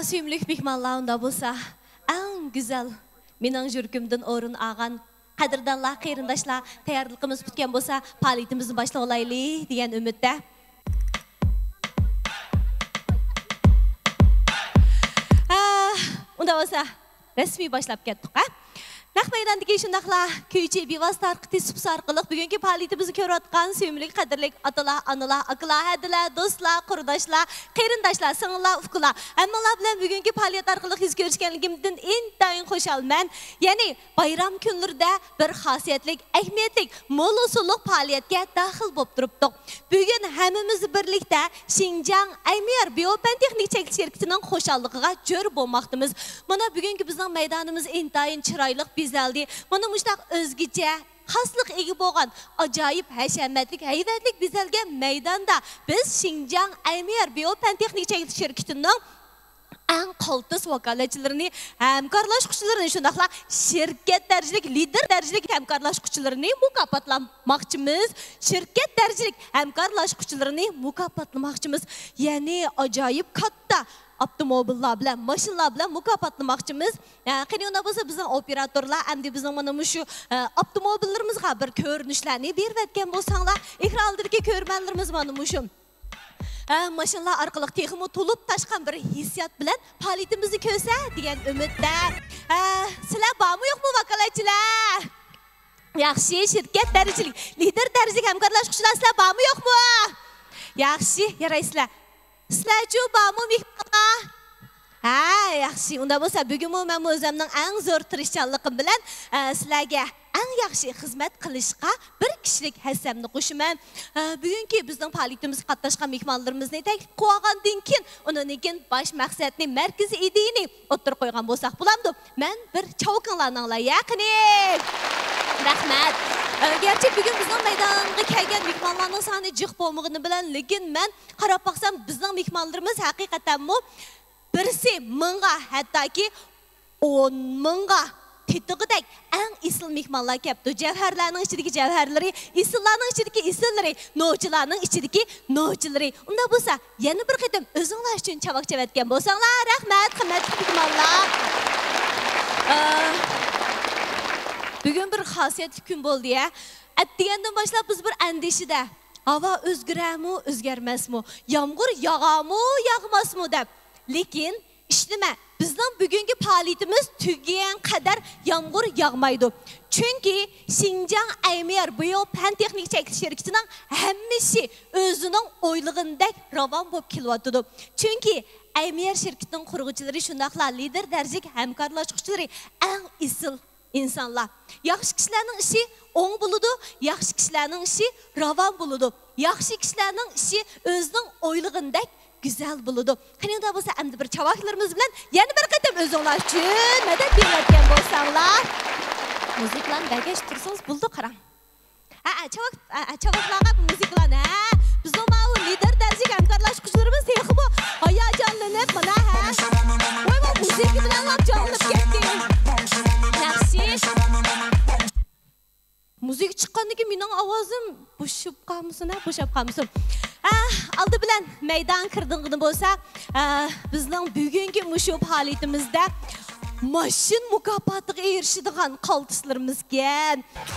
Sümlük mehmanlarında bolsa, en güzel mening yurgimdan o'rin olgan qadrdonlar, qarindoshlar, tayyorligimiz bitgan bo'lsa, faoliyatimizni boshlab olaylik degan umidda. Unda bo'lsa, rasmiy boshlab ketdik, ha? Naq maydondagi shundaqla kuychi bevosita tisib orqali bugungi faoliyatimizni ko'rayotgan sevimli qadrli otalar, onalar, akalar, hadilar, do'stlar, qurdoshlar, qarindoshlar, singillar, ufqlar. Hammalar bilan bugungi faoliyat orqali yuz ko'rishganligimdan intayin xursandman. Ya'ni bayram kunlarida bir xosiyatli, ahamiyatli, mo'l usulli faoliyatga daxil bo'lib turibdik. Bugun hammamiz birlikda Xinjiang Aymir Biopan Texnik Chekilish shirkatining xushalligiga jo'r bo'lmoqdamiz. Mana bugungi bizning maydonimiz intayin chiroyli bizaldi. Mana mushtaq o'zgacha xoslik ega bo'lgan ajoyib hashamatli, haybatli bizalgan maydonda biz Xinjiang Aymir Biopan Texnik Chekilish shirkatining en qaltis vakolatchilarini, hamkorlashuvchilarini, shundaqla shirkat darajalik, lider darajalik hamkorlashuvchilarini mukofotlamoqchimiz. Shirkat darajalik hamkorlashuvchilarini mukofotlamoqchimiz. Ya'ni ajoyib katta avtomobillar bilan, mashinalar bilan mukofotlamoqchimiz. Qani unda bo'lsa bizning operatorlar hamda bizning mana shu avtomobillarimizga bir ko'rinishlarni berib o'tgan bo'lsanglar, ekrandagi ko'rmanlarimiz mana shu mashinalar orqali texmo to'lib tashqan bir hissiyat bilan faoliyatimizni ko'rsa degan umidda. Sizlar bormi yo'qmi vakolatchilar? Yaxshi, shirkat darajalik, lider darajalik hamkorlashuvchilar sizlar bormi yo'qmi? Yaxshi, yaraysizlar. Sizlar-chi bormi mehmonga? Yaxshi. Unda bo'lsa bugun men o'zimning eng zo'r tirishchanligim bilan sizlarga eng yaxshi xizmat qilishga bir kishilik hassamni qo'shaman. Bugungi bizning faoliyatimizga qatnashgan mehmonlarimizni taklif qilgandan keyin uning bosh maqsadni, markaziy ideyani o'tirib qo'ygan bo'lsak bo'lamdi. Men bir chavkinlarni anglar yaqini. Rahmat. Gerçi bugün bizning maydonga kelgan mehmonlarning soni jiq bo'lmagani bilan, lekin men qarab baqsam bizning mehmonlarimiz haqiqatanmi birisi mingga, hattoki 10 mingga tetigidek eng isil mehmonlar kelibdi. Javharlarning ichidagi javharlari, isillarning ichidagi isillari, novchilarning ichidagi novchilari. Unda bo'lsa, yana bir qatam o'zinglar uchun chavoq chavatgan bo'lsanglar, rahmat, qimmatli mehmonlar. Bugün bir xosiyatli kun bo'ldi ya. Atdigandan boshlab biz bir andishida. Havo o'zgarami, o'zgarmasmi? Yomg'ir yog'ami, yog'masmi deb. Lekin ishlama, bizning bugungi faoliyatimiz tugagan qadar yomg'ir yog'maydi. Chunki Xinjiang Aymir Biopan Texnik Chekilish shirkatining hammasi o'zining o'ylig'indek ravon bo'lib kelyapti. Chunki Aymir shirkatining qurg'uvchilari shundaqla lider darajalik hamkorlashuvchilari eng isil insanlar. Yaxshi kishilarning ishi o'ng bo'ladi, yaxshi kishilarning ishi ravon bo'ladi. Yaxshi kishilarning ishi o'zining o'ylig'indek güzel bo'ladi. Qani unda bo'lsa, endi bir chavaklarimiz bilan yana bir qatam o'zinglar uchun madad berayotgan bo'lsanglar, muziklarni bagash tursangiz bo'ldi, qarang. Chavaklarga bu muziklarni, bizning ma'lum lider darajalik hamkorlashuvchilarimiz texi bu hayajonlanib mana voy muzika bilan jonlanib ketdi. Müzik çıqqandaki mening ovozim bo'shib qolmasin, bo'shab qolmasin. Aldı bilan maydon kirdig'ini bo'lsa, bizning bugungi mushu faoliyatimizda mashin mukofotiga erishadigan qaltislarimiz-ga.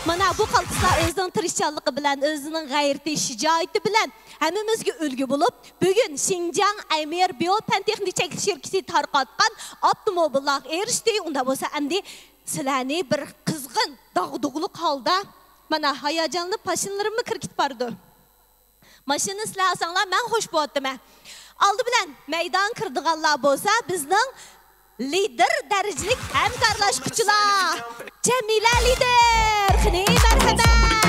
Mana bu qaltislar o'zining tirishchanligi bilan, o'zining g'ayrati, shijoati bilan hammamizga ulgu bo'lib, bugun Xinjiang Aymir Biopan Texnik Chekilish shirkati tarqatgan avtomobillarga erishdi. Unda bo'lsa, endi sizlarni bir qizg'in, dog'dug'liq holda mana hayajonli mashinalarımı kirkitib bordi. Mashina sizlar olsanglar, men xush bo'laman. Aldı bilan maydon kirdiganlar bo'lsa, bizning lider darajalik hamkorlashuvchilar. Jamila lider, qani marhamat.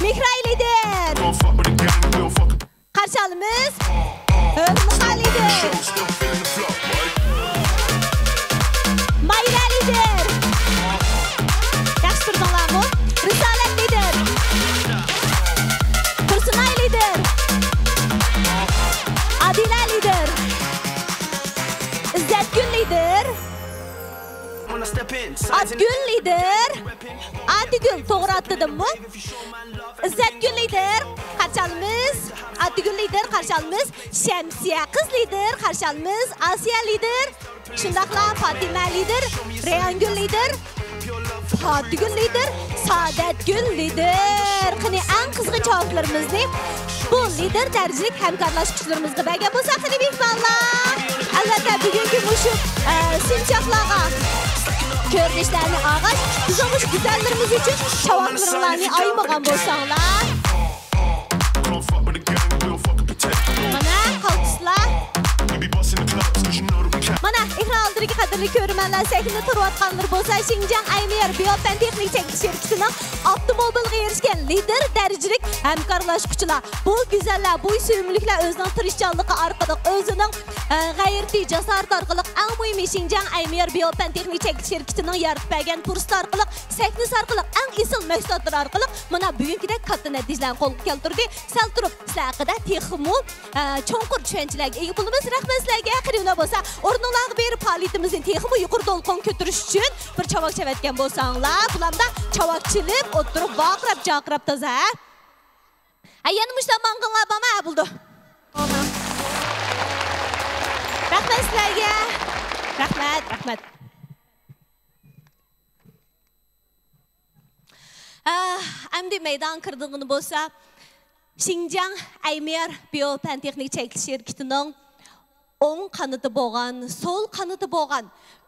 Mihray lider. Qarshi olamiz. Hurmatli lider. Mayra lider. Yaxshi turdinglarmi? Risolat lider. Tursunay lider. Adila lider. Izzatgul lider. Atgul lider. Atigul to'g'ri aytdimmi? Izzatgul lider. qarşalımız, Atigül lider qarşalımız, Şemsiye kız lider qarşalımız, Asiya lider, şundaqla Fatima lider, Reyangül lider, Fatigül lider, Saadetgül lider. Qani eng qizg'in javoblarimizni bu lider dərəcəlik həmkarlaşqıçlarımızga bəgə bolsa qani mehmonlar. Albatta bugungi mushu simchoqlarga ko'rinishlarni ağaç, biz omuş güzellerimiz için çavaklarını aymagan bolsanglar. Mana qalqıslar. Mana ekran aldırıki qadrli ko'rmanlar sahnada turayotganlar bolsa Xinjiang Aymer Biopen Texnik Çekiliş şirketining avtomobilga erishgan lider dərəcəlik həmkarlaşqıçılar. Bu güzeller, bu suyumliklar özünün tirishchanligi orqali, o'zining g'ayrati, jasarati orqali eng muhimi Xinjiang Aymer Biopen Texnik Çekiliş şirketining yaratib bergan fursat orqali, sahnasi orqali eng esil mahsulotlar orqali mana bugünkidek katta natijalarni qo'lga keltirdi. Sal turib sizlar haqida texmu cho'nqur tushunchalarga ega bo'lamiz. Rahmat sizlarga. Qirina bo'lsa, o'rninglarga berib faoliyatimizning texmu yuqori to'lqin ko'tarish uchun bir chavak chavatgan bo'lsanglar, bularda chavakchilib o'tirib vaqirab jaqirab toza. Ayani mushtamanqinlar bama bo'ldi. Rahmat sizlarga. Rahmat. Endi meydan qirdig'ini bo'lsa, Xinjiang Aymer Biopen Texnik Çekiliş şirketining o'ng qanoti bo'lgan, so'l qanoti bo'lgan,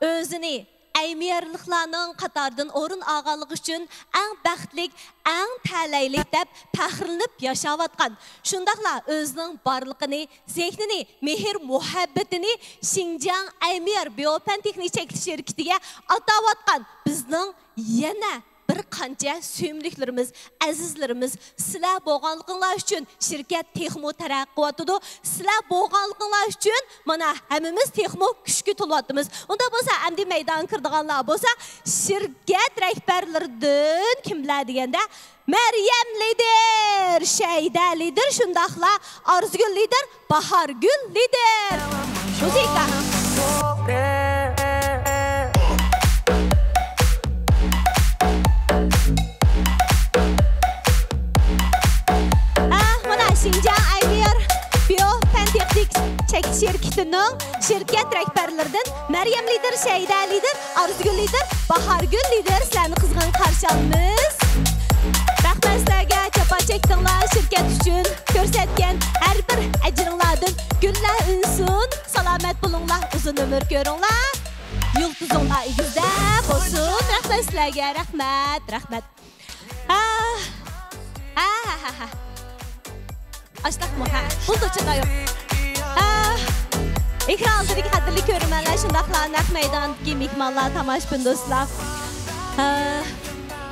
o'zini Aymerliklarning qatoridan o'rin olganligi uchun eng baxtli, eng talaylik deb faxrlanib yashayotgan. Shundaqla o'zining borlig'ini, zehnini, mehr muhabbatini Xinjiang Aymer Biopen Texnik Çekiliş şirketiga atayotgan bizning yana bir qancha suyumliklarimiz, azizlarimiz, sizlar bo'lganliginglar uchun shirkat texmo taraqqi qiladi. Sizlar bo'lganliginglar uchun mana hammamiz texmo kuchga to'lyapmiz. Unda bo'lsa, endi maydon kirdiganlar bo'lsa, shirkat rahbarlaridan kimlar deganda Meryem lider, Shayda lider, shundaqla Arzugul lider, Bahargul lider. Muzika. Xinjiang Aymer Biopen Texnik Çekiliş şirketining şirket rahbarlaridan Meryem lider, Shayda lider, Arzugul lider, Bahargul lider sizlarni qizg'in qarshi olamiz. Rahmat sizlarga chapa chekdinglar shirkat uchun ko'rsatgan har bir ajringlardan gullar unsin, salomat bo'linglar, uzun umr ko'ringlar. Yulduzinglar egizda bo'lsin. Rahmat sizlarga, rahmat. Açtaq mı? Buldu çıda yok. Ekran aldırık qadrli ko'rmanlar, shundaqla naq maydondagi mehmonlar, tomoshabin do'stlar.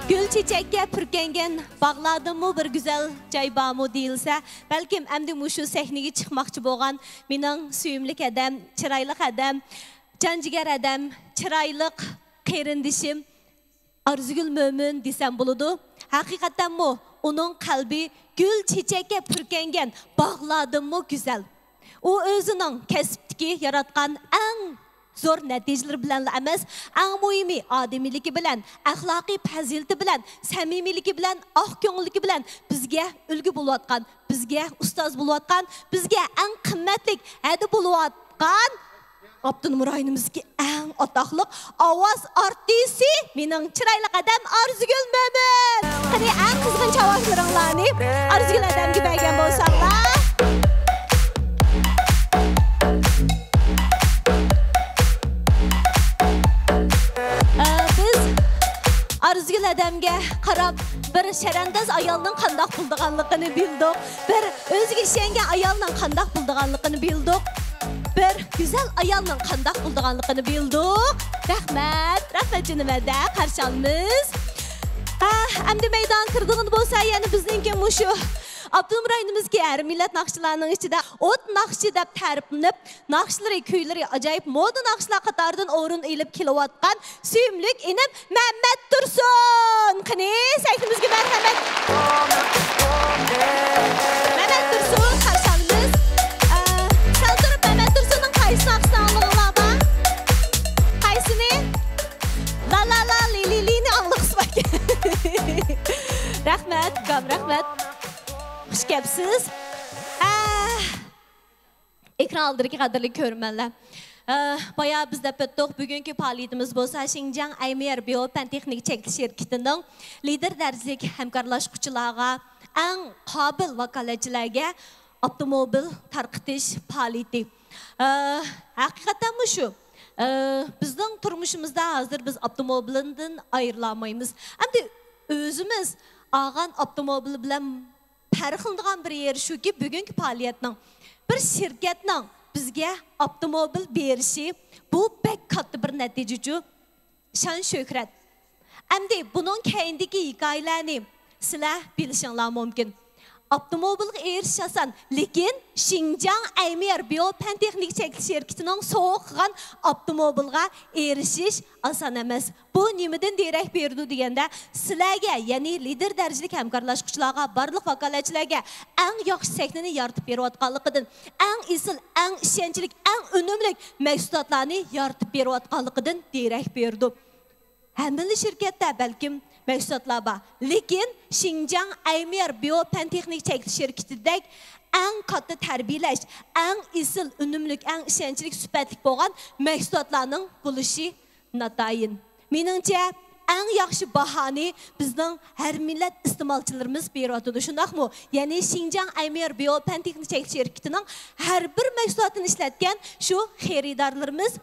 Gül çiçekka purkangan bog'lardimi bir güzel joy bormi deyilsa, balkim endi mushu sahnaga chiqmoqchi bo'lgan mening suyumli adam, chiroyli adam, janjigar adam, chiroyli qarindishim Arzugul Mo'min desam bo'ladi. Haqiqatdanmi onun qalbi gül çiçekka purkangan bog'lardimi güzel. O o'zining kasbdagi yaratgan eng zo'r natijalar bilan emas, eng muhimi odamiligi bilan, axloqiy fazilati bilan, samimiligi bilan, oq ko'ngilligi bilan bizga ulgu bo'layotgan, bizga ustoz bo'layotgan, bizga eng qimmatli hadi bo'layotgan Abdunumur rayonimizga eng otoqliq ovoz artisti mening chiroyli qadam Arzugul Mo'min. Qani eng qizg'in javoblariinglarni Arzugul adamga bergan bo'lsanglar. Biz Arzugul adamga qarab bir sharandaz ayolning qandoq bo'lganligini bildik. Bir o'ziga ishongan ayolning qandoq bo'lganligini bildik. Bir güzel ayolning qandoq bo'lganligini bildik. Rahmat jinimada qarshi olamiz. Endi maydon kirdig'ini bo'lsa, yana bizningki mushu Abdunumur rayonimizga har millat naqshlarning ichida o't naqshi deb ta'riflanib, naqshlari, kuylari ajoyib moda naqshlar qatoridan o'rin elib kelayotgan suyumlik inim Mehmet Tursun. Qani sahnamizga marhamat. Mehmet Tursun qarshi olamiz. Sal turib Mehmet Tursunning qaysi naqshini anglag'inglar bor? Qaysini? La li ni anglag'siz. Rahmat, rahmat. Xush deyapsiz. Ekran aldırki qadrli görmənlər. Bayağı biz dep etdik. Bugünkü fəaliyyətimiz bolsa Şinjan Aymer Biopen Texnik Çəkiliş şirkətinin lider dərəcəlik həmkarlaşqıçılarga, ən qabil vakalətçilərə avtomobil tarqıtış fəaliyyəti. Həqiqətən mi şu? Bizden turmuşumuzda hazır biz avtomobilinden ayrılamayımız. Hem de özümüz ağan avtomobili bilen farklıdığan bir yer şu ki bugünkü fəaliyyətinin bir şirketinin bizge avtomobil berişi bu pek katlı bir netice şan şöhret. Hem de bunun kendiki hikayelerini sizler bilişinler mümkün. Avtomobil erişasan, lekin Şinjan Aymer Biopen Texnik Çəkiliş şirkətinin soğuqan avtomobilga erişiş asan emas. Bu nimeden direkt berdi degende sizlerge, yani lider dərəcəlik həmkarlaşqıçılarga, barlıq vakalətçilərə ən yaxşı səhnəni yaratıb berib atqanlığıdan, ən isil, ən işençilik, ən önümlük məhsulatlarını yaratıb berib atqanlığıdan direkt berdi. Həmili şirkətdə bəlkim məhsulatlar var. Lekin Şinjan Aymer Biopen Texnik Çəkiliş şirkətidək ən katlı tərbiyələş, ən isil, önümlük, ən işençilik, sübətlik bolğan məhsulatlarının buluşu natayın. Menimcə, ən yaxşı bahani bizden her millet istemalçılarımız berib atıdı. Şundaqmı? Yani Şinjan Aymer Biopen Texnik Çəkiliş şirkətinin her bir məhsulatını işlətkən şu xeridarlarımız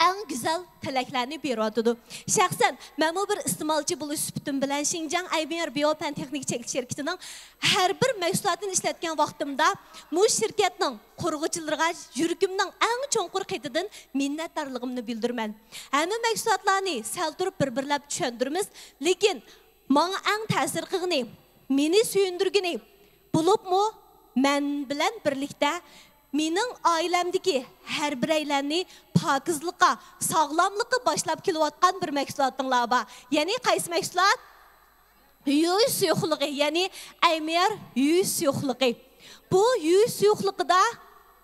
en güzel tileklerini berib atıdı. Şahsen ben bu bir istemalçı buluş sübütüm bilen Şinjan Aymer Biopen Texnik Çəkiliş şirkətinin her bir məhsulatını işlətkən vaxtımda bu şirketinin qurğucularına yürgümdən en çoğunqur qeytidən minnətdarlığımını bildirmən. Həmin məhsulatlarını sel durup bir-birləb düşündürümüz. Lekin bana en təsir qığını, meni söyündürgünü bulup mu mən bilen birlikte mening ailemdeki her bireylerini pakizlikqa, sağlamlıqqa başlap kelayotgan bir məhsulatlar var. Yani qaysi məhsulat? Yüz suyuqluğu, yani Aymer yüz suyuqluğu. Bu yüz suyuqluğuda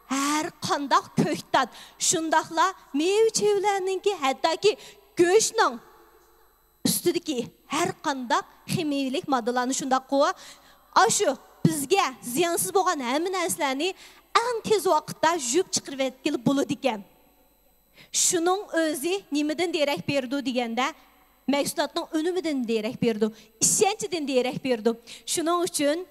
her qandaq köktat, şundaqla meyve-çevlərninki, hatta ki göçnün üstüdeki her qandaq ximiyelik maddalarını şundaq qoya. Aşı bizge ziyansız bolğan həmin nərsələrini en tez vakitte jüp çıkır ve etkili bulu diken. Şunun özü nimeden diyerek berdi diyende, məhsulatının önümüden diyerek berdi, işençiden diyerek berdi. Şunun için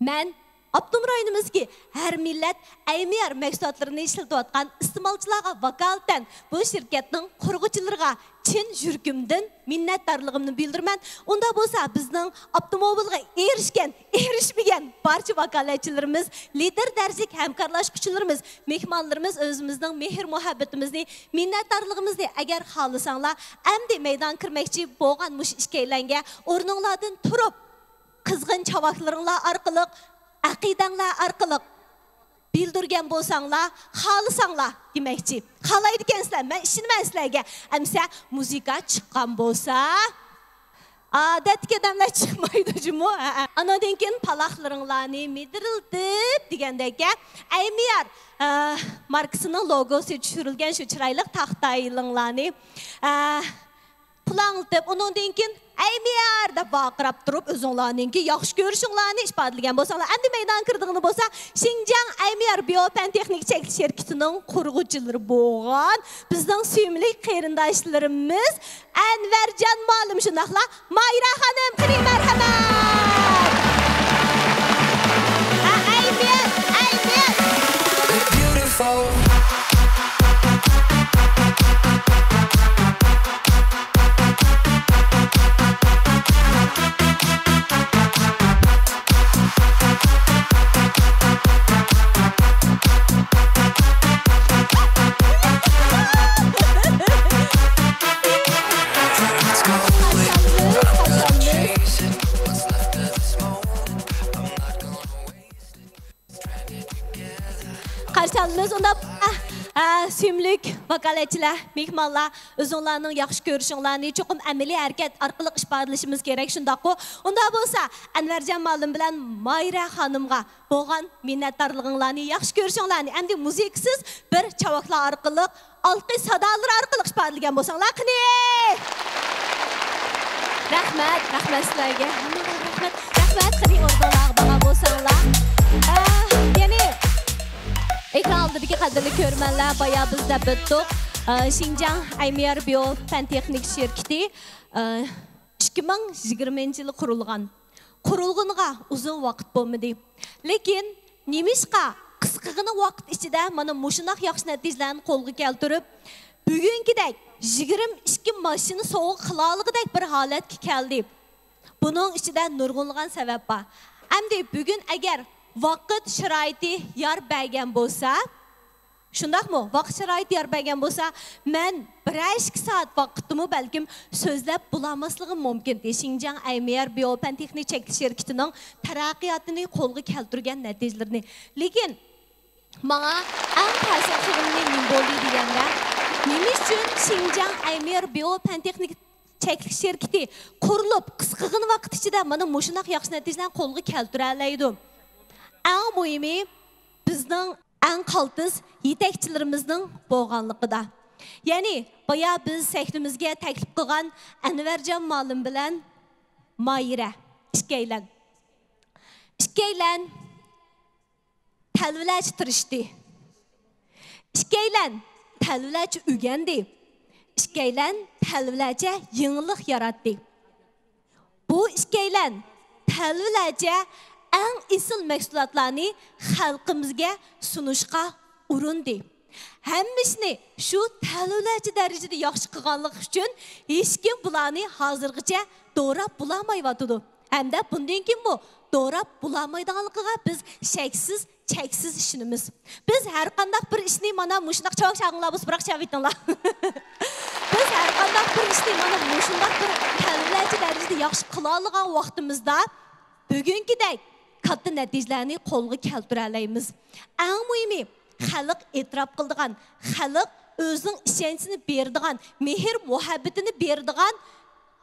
ben Abdum rayonumuz ki her millet Aymer məhsulatlarını işletip atkan istemalçılarga vakaleten bu şirketinin qurğucularga çin jürgümden minnetdarlığımını bildirmen. Onda bolsa bizning avtomobilga erişmegen barcha vakolatchilarimiz, lider dərəcəlik həmkarlaşqıçılarımız, mehmonlarımız özümüzдің mehr muhabbetimizni, minnetdarlığımızı agar xohlasanlar, əmdi meydan kirməkçi bolğan muş işkeyləngə o'rninglardan turib qizg'in chavaqlaringlar orqali aqidanglar orqali bildirgen bolsanglar, xalısanglar demekçi. Xalaydı kensizlar, men işinmen sizlarga. Amsa muzika chiqqan bolsa, adatki adamlar chiqmaydi jumu. Anadan keyin palaxlaringlarni midiriltib degandek, Aymer markasının logosu tushirilgan shu chiroyli taxtayilinglarni planlatib, ondan keyin Aymer da baqırab turib özünlarninki yaxşı görüşünlarni ifadalagan bolsanglar, endi meydan kirdığını bolsa Şinjan Aymer Biopen Texnik Çəkiliş şirkətinin qurğucuları bolğan bizning suyumli qarindoshlarimiz Anvarjon Ma'lum shundaqla Mayra xonim, qani marhamat. Aymer beautiful. Karşıladınız onda sümlük vakaletçiler, mehmanlar, özünlərinin yaxşı görüşünlərini çoxum əməli hərəkət arqılıq işbadılışımız gerek şundaq bu. Onda bolsa Anvarjon Ma'lum bilan Mayra xanımğa bolğan minnətdarlığınlarını, yaxşı görüşünlərini, əmdi musiksiz bir çavaqlar arqılıq, alqış sadalar arqılıq işbadılgan bolsanglar, qani! Rahmat sizlərə. Rahmat, qani ordalar bağa bolsanglar. Aldıdaki qadrli körmenler bayağı bizde bittik. Şinjan Aymir Bio Pantexnik şirketi 2020 yılı kurulgan. Kurulğunğa uzun vaqt bo'lmadi. Lekin nemishqa qisqagina vaqt ichida mana mushunaq yaxshi natijalarni qo'lga keltirib, bugünkidek 22 mashina sovuq qilaligidek bir holatga keldi. Buning ichida nurg'unlagan sabab bor. Endi bugun agar vaqt sharoiti yor bergan bo'lsa, shundaqmi? Vaqt sharoiti yor bergan bo'lsa, men 1-2 soat vaqtimni balkim so'zlab bo'lmasligim mumkin. Xinjiang Aymir Bio Pantexnik şirketining taraqqiyotini qo'lga keltirgan natijalarini. Lekin menga eng ta'sir qilgani nim bo'ldi deganda, nima uchun Xinjiang Aymir Bio Pantexnik şirketi qurilib qisqagina vaqt ichida mana mushunaq yaxshi natijalarni qo'lga keltira oladi. Eng muhimi bizning eng qaltis yetakchilarimizning bo'lganligida. Ya'ni boya biz sahnimizga taklif qilgan Anvarjon Molim bilan Mayra ikkilan talvilachi tirishdi. Ikkilan talvilachi o'rgandi. Ikkilan talvilachi yangilik yaratdi. Bu ikkilan talvilachi eng isil mahsulotlarni xalqimizga sunishga urindi. Hammasini shu talvilachi darajada yaxshi qilganlik uchun hech kim bularni hozirgacha to'g'rab bulamayotdi. Hamda bundan keyin bu to'g'rab bulamaydiganligiga biz cheksiz ishonamiz. Biz har qanday bir ishni mana mushunaq chaqchaqlar bo'lsa biroq chavitinglar. Biz har qanday bir ishni mana mushunaq bir talvilachi darajada yaxshi qila olgan vaqtimizda bugünkidek katta natijalarni qo'lga keltira olamiz. Eng muhimi xalq e'tirof qildigan, xalq o'zining ishonchini berdigan, mehr muhabbatini berdigan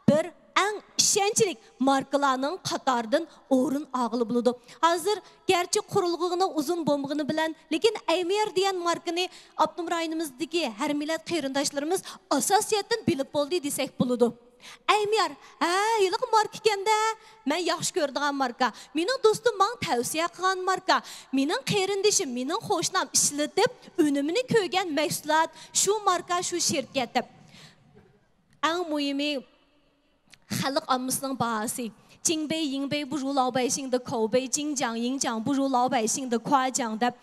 bir eng ishonchli markalarning qatoridan o'rin olg'ili bo'ladi. Hozir garchi qurilg'ini uzun bo'lmag'ini bilan, lekin Aymir degan markani Abdum rayonimizdagi har millat qarindoshlarimiz asosiyatdan bilib bo'ldi desak bo'ladi. Aymir, yiliq marka ekanda, men yaxshi ko'radigan marka. Mening do'stim menga tavsiya qilgan marka. Mening qarindishim, mening qo'shnim ishlatib, unumini ko'rgan mahsulot shu marka, shu shirkat deb. Eng muhimi xalq ammasining bahasi. 金杯银杯不如老百姓的口碑，金奖银奖不如老百姓的夸奖deb.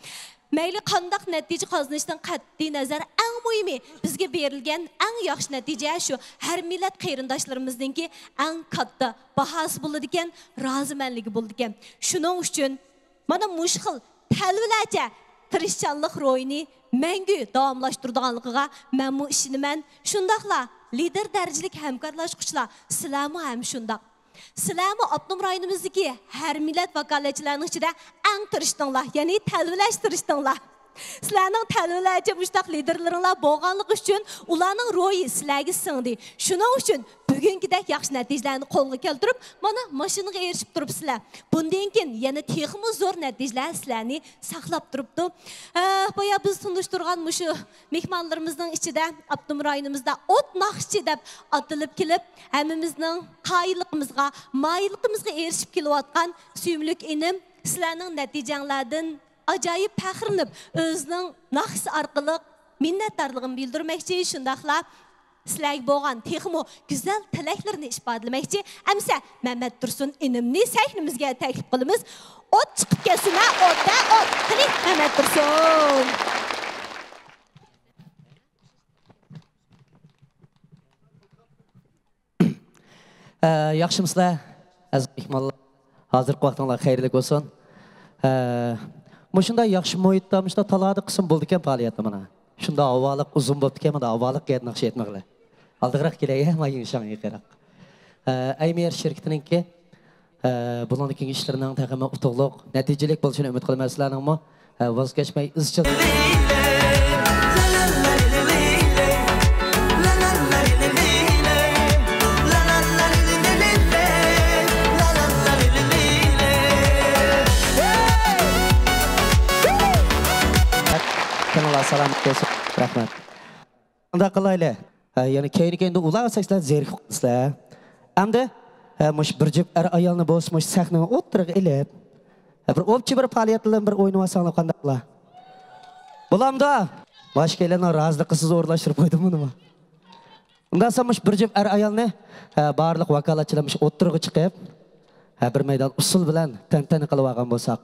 Mayli qandaq natija qozonishdan qat'iy nazar eng muhimi bizga berilgan eng yaxshi natija shu har millat qarindoshlarimizninki eng katta bahasi bo'ladi ekan, rozimanligi bo'ladi ekan. Shuning uchun mana mush xil talvilacha tirishchanlik ro'yini mangu davomlashtiradiganligiga men bu ishonaman. Shundaqla lider darajalik hamkorlashuvchilar sizlarmi ham shundaq. Sizlarmi Abdum rayonimizdagi har millat vakolatchilarining ichida eng tirishdinglar, ya'ni talvilashtirishdinglar. Sizlarning talvilachi mushtaq liderlaringlar bo'lganligi uchun ularning ro'yi sizlarga singdi. Shuning uchun bugünkidek yaxshi natijalarni qo'lga keltirib, mana mashinaga erishib turibsizlar. Bundan keyin yana texmi zo'r natijalar sizlarni saqlab turibdi. Boya biz tunishtirgan mushu mehmonlarimizning ichida Abdum rayonimizda ot naqshchi deb atilib kelib, hammamizning qoyilligimizga, moyilligimizga erishib kelayotgan suyumlik inim sizlarning natijalardan ajoyib faxrlanib, o'zining naqsh orqali minnatdorligimni bildirmoqchi, shundaqla sizlarga bo'lgan texmo go'zal tilaklarini ifodalamoqchi. Amsa Mehmet Tursun inimni sahnimizga taklif qilamiz. Ot chiqib kelsin, otda ot. Qiling Mehmet Tursun. Yaxshimizlar, aziz mehmonlar. Hozirgi vaqtinglar xayrli bo'lsin. Mushunda yaxshi muhitda, mushunda talada qism bo'ldi ekan faoliyatda mana. Shunda avvaliq uzun bo'ldi ekan, mana avvaliq gap naqsh etmoqlar. Aldıqraq kelay, mayin şanı qiraq. Aymir şirketiningki bularning ishlarining taqimi utuqliq, natijalik bo'lishini umid qilaman sizlarningmi voz kechmay izchil Kanala salam olsun. Rahmat. Unda qilayli. Yani keyin ular sakslar zerik qilsizlar. Hamda mush bir jib er ayolni bosmush sahnaga o'tirib elib bir o'pchi bir faoliyat bilan bir o'ynab olsanglar qanday qilar? Bulamda başka elene razılıkısız uğurlaştırıp koydum bunu mu? Ondan sanmış bir cep ayal ne? Barlık vakalatçılamış oturuğu çıkıp bir meydan usul bilen tenteni kılıp ağam bolsak.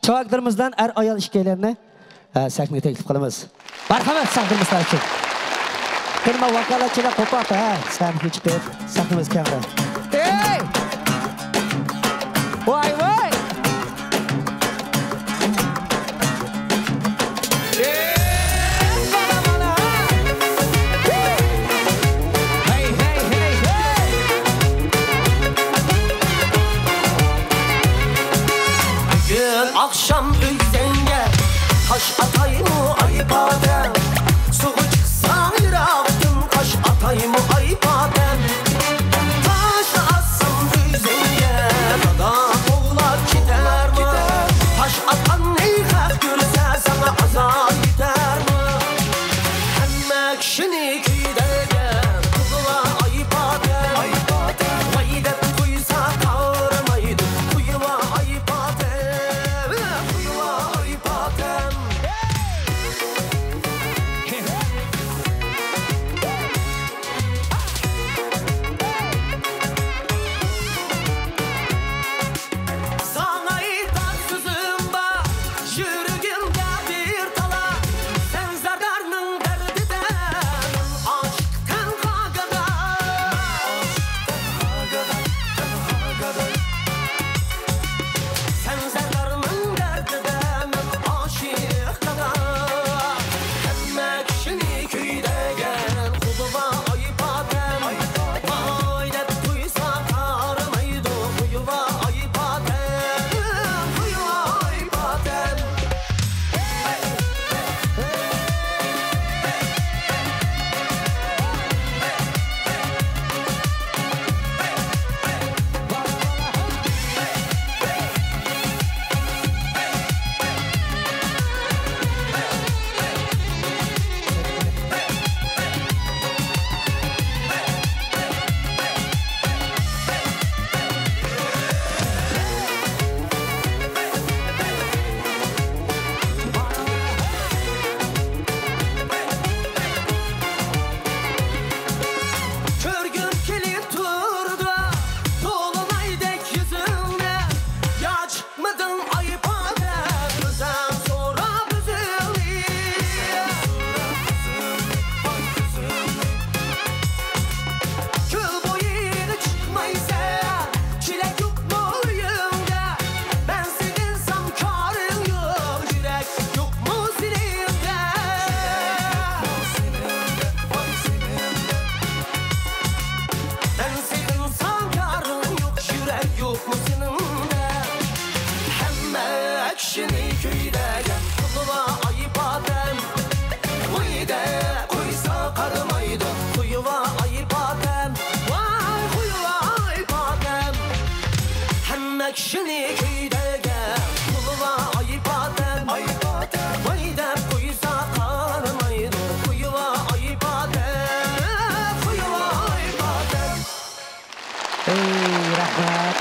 Çavaklarımızdan ayal işkeylerine sahne teklif kılımız. Marhamat sahnimizler için. Kırma vakalatçıla kopak sahne çıkıp sahnimiz kemre. Hey! Vay vay! Akşam ülsenge taş atayım mı ay badem Suğu çıksa yıraktın taş atayım mı ay badem Taş atsam ülsenge dada oğlar gider mi Taş atan neyhak görse sana azar gider mi Hemme kişini giderken kızıla ay badem Vay de kuysa kavramaydı kuyuva ay badem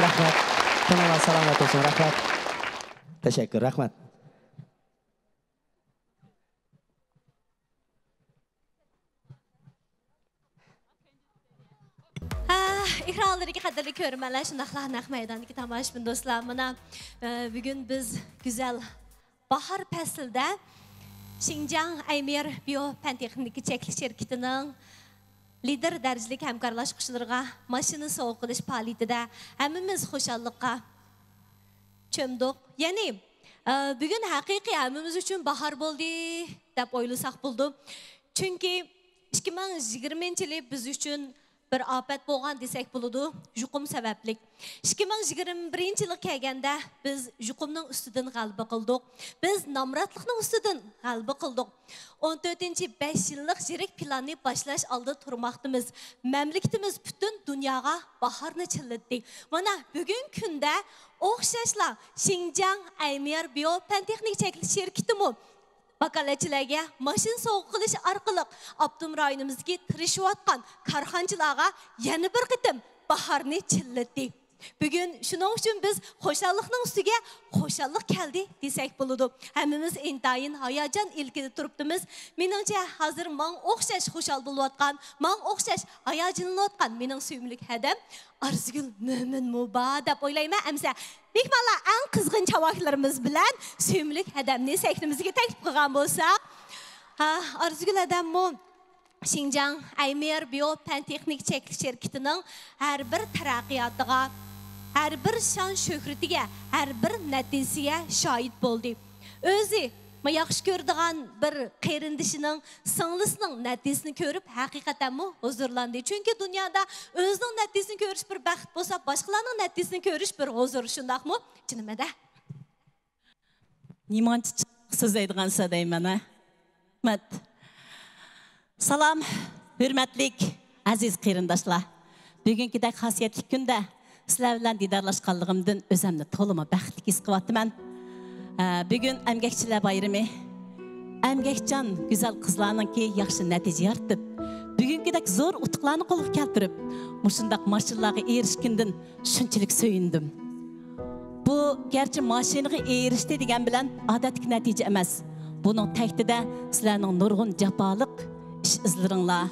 Rahmat. Kanala selamat olsun. Rahmat. Teşekkür. Rahmat. İhralariki qadirli körmələr, şundaqla naq meydandakı tamaşbin dostlarımına bugün biz güzel bahar fəslində Şinjan Aymir Biopentexniki çəkiliş şirkətinin lider dərəcəlik həmkarlaşqışlarına maşını soğuq qilish fəaliyyətində həmmimiz xoşallıqqa çömdük. Yəni bugün həqiqi həmmimiz üçün bahar boldu deb oylasaq buldu. Çünki 2020-ci il biz üçün bir afet bolğan desək buludu, yuqum səbəblik. 2021-ci il kəlgəndə biz yuqumның üstüdən qalbı qıldıq. Biz namratlıqның üstüdən qalbı qıldıq. 14-ci 5 yıllık jirik planı başlaş aldı turmaqdımız. Məmləkətimiz bütün dünyaya baharını çilletdik. Mana bugün kündə oxşaşla Şinjan Aymir Biopentexnik çəkiliş şirkətimi Bakalacılarga maşın soğuk qilish arqali Abdum rayonimizdagi tirishayotgan karxonchilarga yana bir qitim baharni chillatdik. Bugün şunun için biz hoşallıqның üstüge hoşallık geldi desek buludu. Hemimiz intayın hayacan ilkini turuptumuz. Menimce hazır maң oqşaş hoşal buluvatkan, maң oqşaş hayacanını atkan mening suyumlik hedem Arzugul Mömin Muba dep oylayman. Emse mehmonlar en kızgın çavaklarımız bilen suyumlik hedemni sektimizge teklif qilgan bolsak, Arzugul hedem mu Şinjan Aymer Biyo-Pen-Texnik Çeklik şirketining her bir taraqqiyotiga, her bir şan şöhretiga, her bir natijasiga şahit bo'ldi. O'zi yaxshi ko'radigan bir qarindishining, singlisining natijasini ko'rib, haqiqatan huzurlandi. Chunki dunyoda o'zining natijasini ko'rish bir baxt bo'lsa, boshqalarning natijasini ko'rish bir huzur, shundaqmi? Jinimada. Nimanchi siz aytgansa deyman, Mat. Salam, hürmetlik, aziz qarindoshlar. Bugünkidek xosiyatli kunda sizlar bilan diydorlashganligimdan o'zimni to'liq baxtli his qilyapman. Bugün emgekçiler bayrami. Emgekcan güzel qizlarninki yaxshi natija yaratib, bugünkidek zo'r utuqlarni qo'lga keltirib, mushundaq mashinalarga erishgandan shunchalik so'yindim. Bu gerçi mashinaga erishdi degan bilan odatlik natija emas. Buning taktida sizlarning nurg'un jafoliq ish izlaringlar,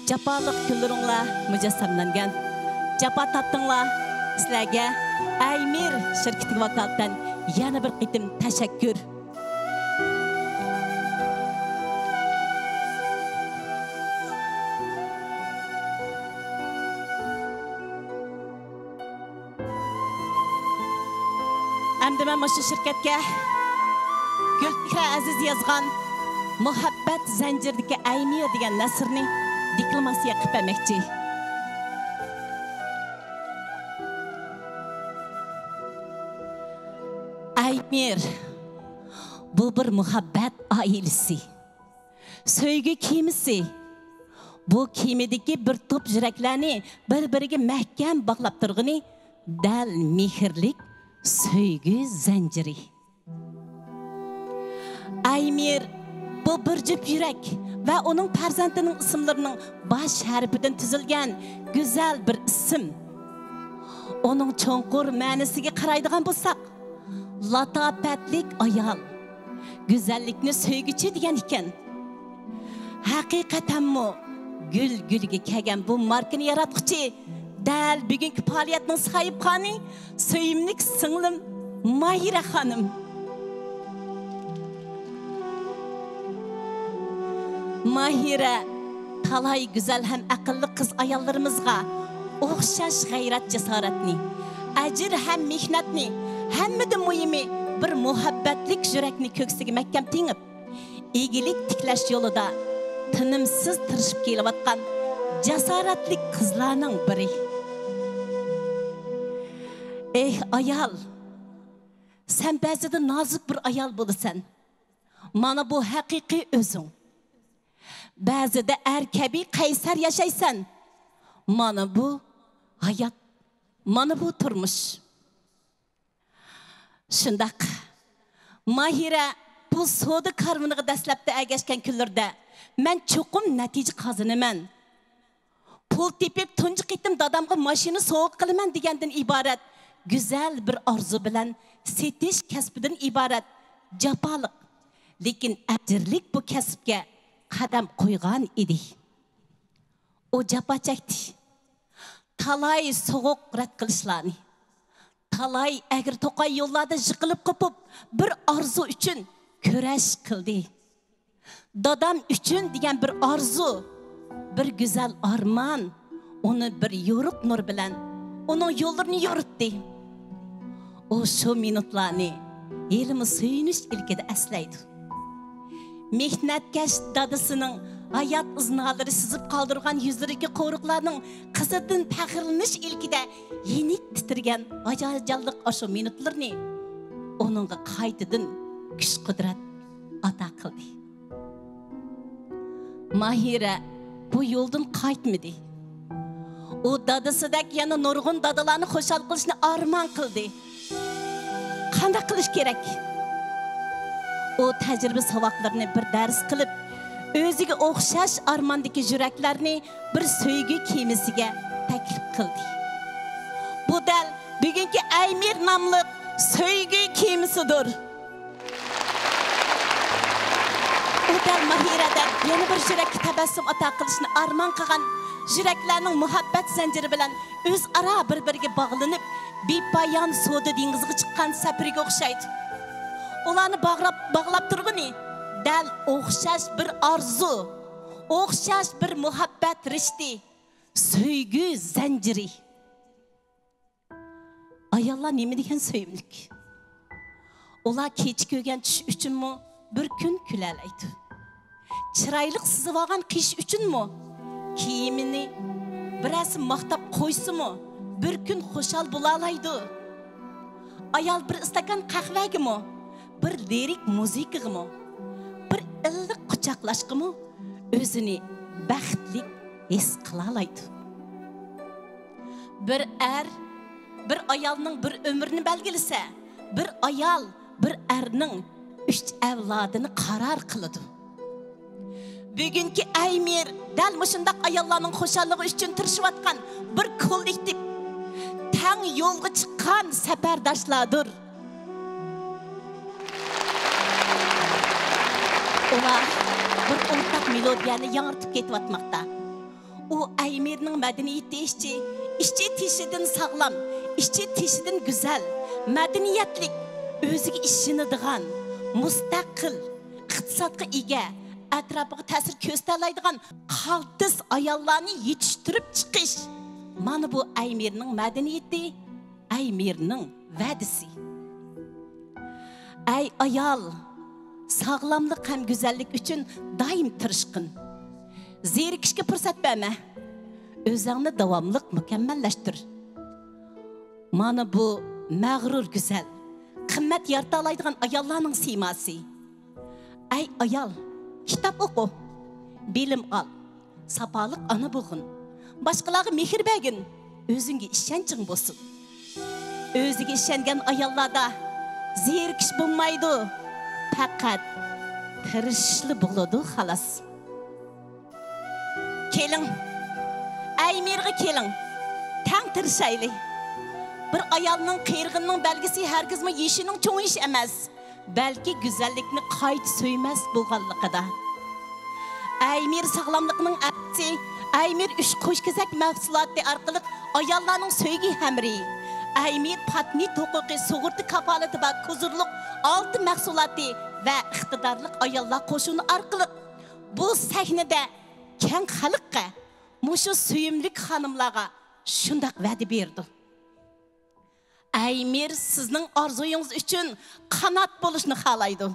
jafoliq kunlaringlar mujassamlangan. Jafo tatdinglar. Sizlarga Aymir şirketiga vakolatdan yana bir qitim tashakkur. Endi men shu shirkatga Gulfira Aziz yozgan Muhabbat zanjiridagi Aymir degan nasrni deklamatsiya qilib bermoqchi. Aymir, bu bir muhabbat ailesi. Söygü kimisi. Bu kimideki bir top yüreklerini bir-biriga mahkam bağlap turg'ini dal mehrlik söygü zanjiri. Aymir, bu bir jup yürek ve onun farzandining ismlarining baş harfidan tuzilgan güzel bir isim. Onun cho'nqur ma'nosiga qaraydigan bo'lsak, latafetlik ayal, güzellikni söygüçü degan ekan. Haqiqatan mu gül-gülge kelgan bu markani yaratquchi dal bugungi faoliyatning sohibxoni suyimlik singlim Mahira xonim. Mahira talay güzel hem aqlli qiz ayollarimizga o'xshash g'ayrat jasoratni, ajr ham mehnatni, hammadan muhimi bir muhabbatlik yurakni ko'ksiga mahkam tengib, egilik tiklash yo'lida tinimsiz tirishib kelayotgan jasoratli qizlarning biri. Ey ayol, sen ba'zida nozik bir ayol bo'lasan. Mana bu haqiqiy o'zing. Ba'zida erkabi qaysar yashaysan. Mana bu hayot, mana bu turmush. Shundaq. Mahira bu savdo karvoniga dastlabda agashgan kunlarda men cho'qim natija qozinaman. Pul tepib tunji qitim dadamga mashina sovg'a qilaman degandan iborat güzel bir arzu bilan setish kasbidan iborat jafoliq, lekin ajrlik bu kasbga qadam qo'ygan edi. O jafo chekdi. Talay sovuq rad qilishlarni, talay agir to'qay yo'llarda yiqilib qopib bir arzu uchun kurash qildi. Dadam uchun degan bir arzu, bir güzel arman, onu bir yo'riq nur bilan onun yo'llarini yo'ritdi. O shu minutlarni elimi suyunish ilkida aslaydi. Mehnatkash dadasining hayat iznalari sizib qoldirgan yuzlariga qo'riqlarning qizidan faxrlanish ilkida yenik titirgan ajoyiblik ashu minutlarni onunga qaytadan kuch qudrat ata qildi. Mahira bu yo'ldan qaytmadi. O dadasidek yana nurg'un dadalarni xo'shal qilishni armon qildi. Qanday qilish kerak? O tecrübe savaqlarını bir ders qilib, o'ziga o'xshash armandagi yuraklarni bir söygü kemisige taklif qildi. Bu dal bugungi Aymir nomli söygü kiyimisidir. O dal Mahirada yana bir yurakka tabassum ato qilishni armon qilgan yuraklarning muhabbat zanjiri bilan o'zaro bir-biriga bog'lanib, bepoyon so'da dengiziga chiqqan safariga o'xshaydi. Ularni bog'lab turg'ini dal o'xshash bir orzu, o'xshash bir muhabbat rishti, söygü zanjiri. Ayollar nima degan so'yimlik? Ular kech ko'rgan tush uchunmi bir kun kulalaydi. Chiroyli sizib olgan qish uchunmi kiyimini birasi maqtab qo'ysimi bir kun xushal bo'lalaydi. Ayol bir istakan qahvagimi, bir lirik muzikagimi, bir illiq quchoqlashgimi o'zini baxtli his qilalaydi. Bir bir ayolning bir ömrünü belgilese, bir ayol bir erning 3 avlodini qaror qiladi. Bugungi Aymir dal mushundaq ayollarning xo'shalligi uchun tirishayotgan bir kollektiv, tang yo'lga chiqqan safardoshlardir. Ular bir o'rtaq melodiyani yangrtib ketyapmoqda. U Aymirning madaniyati işçi tişidin sağlam, işçi tişidin güzel, madaniyatlik, o'ziga ishonadigan, mustaqil, iqtisodga ega, atrofiga ta'sir ko'rsatadigan qaltis ayollarni yetishtirib chiqish. Mana bu Aymirning madaniyati, Aymirning va'dasi. Ay ayol, sağlamlik ham go'zallik uchun doim tirishqin. Zerikishga fursat berma. Özünü davamlıq mükemmelleştir. Mana bu mağrur güzel, qimmat yaratalaydigan ayollarning siması. Ay ayol, kitap oku, bilim al, sapalık ana bo'lgin, boshqalarga mehr bergin, o'zingga ishonching bo'lsin. O'ziga ishongan ayollarda zerikish bo'lmaydi, faqat tirishli bo'ladi xolos. Keling, Aymirga keling, tang tirishayli. Bir ayolning qiyirg'inining belgisi hargizmi yeshining cho'ngish emas, balki go'zallikni qayt so'ymas bo'lganligida. Aymir sog'lomlikning aksi, Aymir uch qo'shkezak mahsuloti orqali ayollarning so'ygi hamri. Aymir patni huquqi sug'urta kafolati va huzurlik olti mahsuloti va iqtidorli ayollar qo'shuni orqali bu sahnada keng xalqqa, mushu suyimlik xonimlarga shundoq va'da berdi. Aymir sizning orzuyingiz uchun qanot bo'lishni xohlaydi.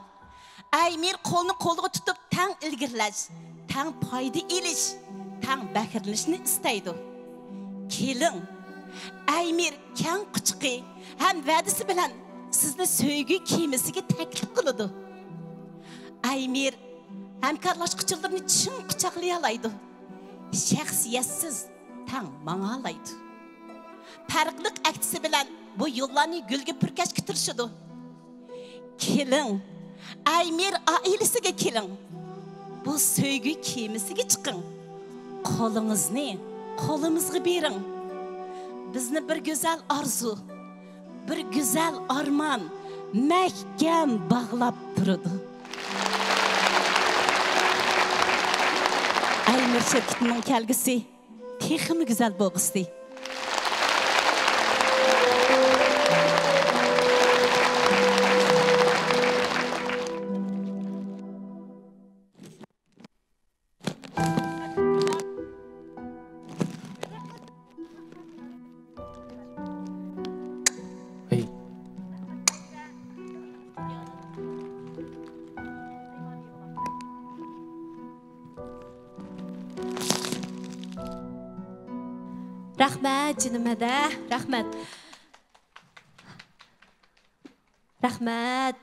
Aymir qo'lni qo'lga tutib tang ilgirlash, tang foyda elish, tang bahrlanishni istaydi. Keling, Aymir keng quchiqi ham va'dasi bilan sizni so'ygi kiyimisiga taklif qiladi. Aymir hamkorlashuvchilarni chin quchoqlay oladi. Shaxsiyatsiz tang mang'alaydi. Farqliq aktisi bilan bu yo'llarni gulga purkashga tirishadi. Keling, Aymir oilasiga keling. Bu so'ygi kiyimisiga chiqing. Qo'lingizni qo'limizga bering. Bizni bir go'zal orzu, bir go'zal armon mahkam bog'lab turadi. Aymir şirketining kelgisi texmi go'zal bo'lg'isi. Rahmat jinimada, rahmat. Rahmat.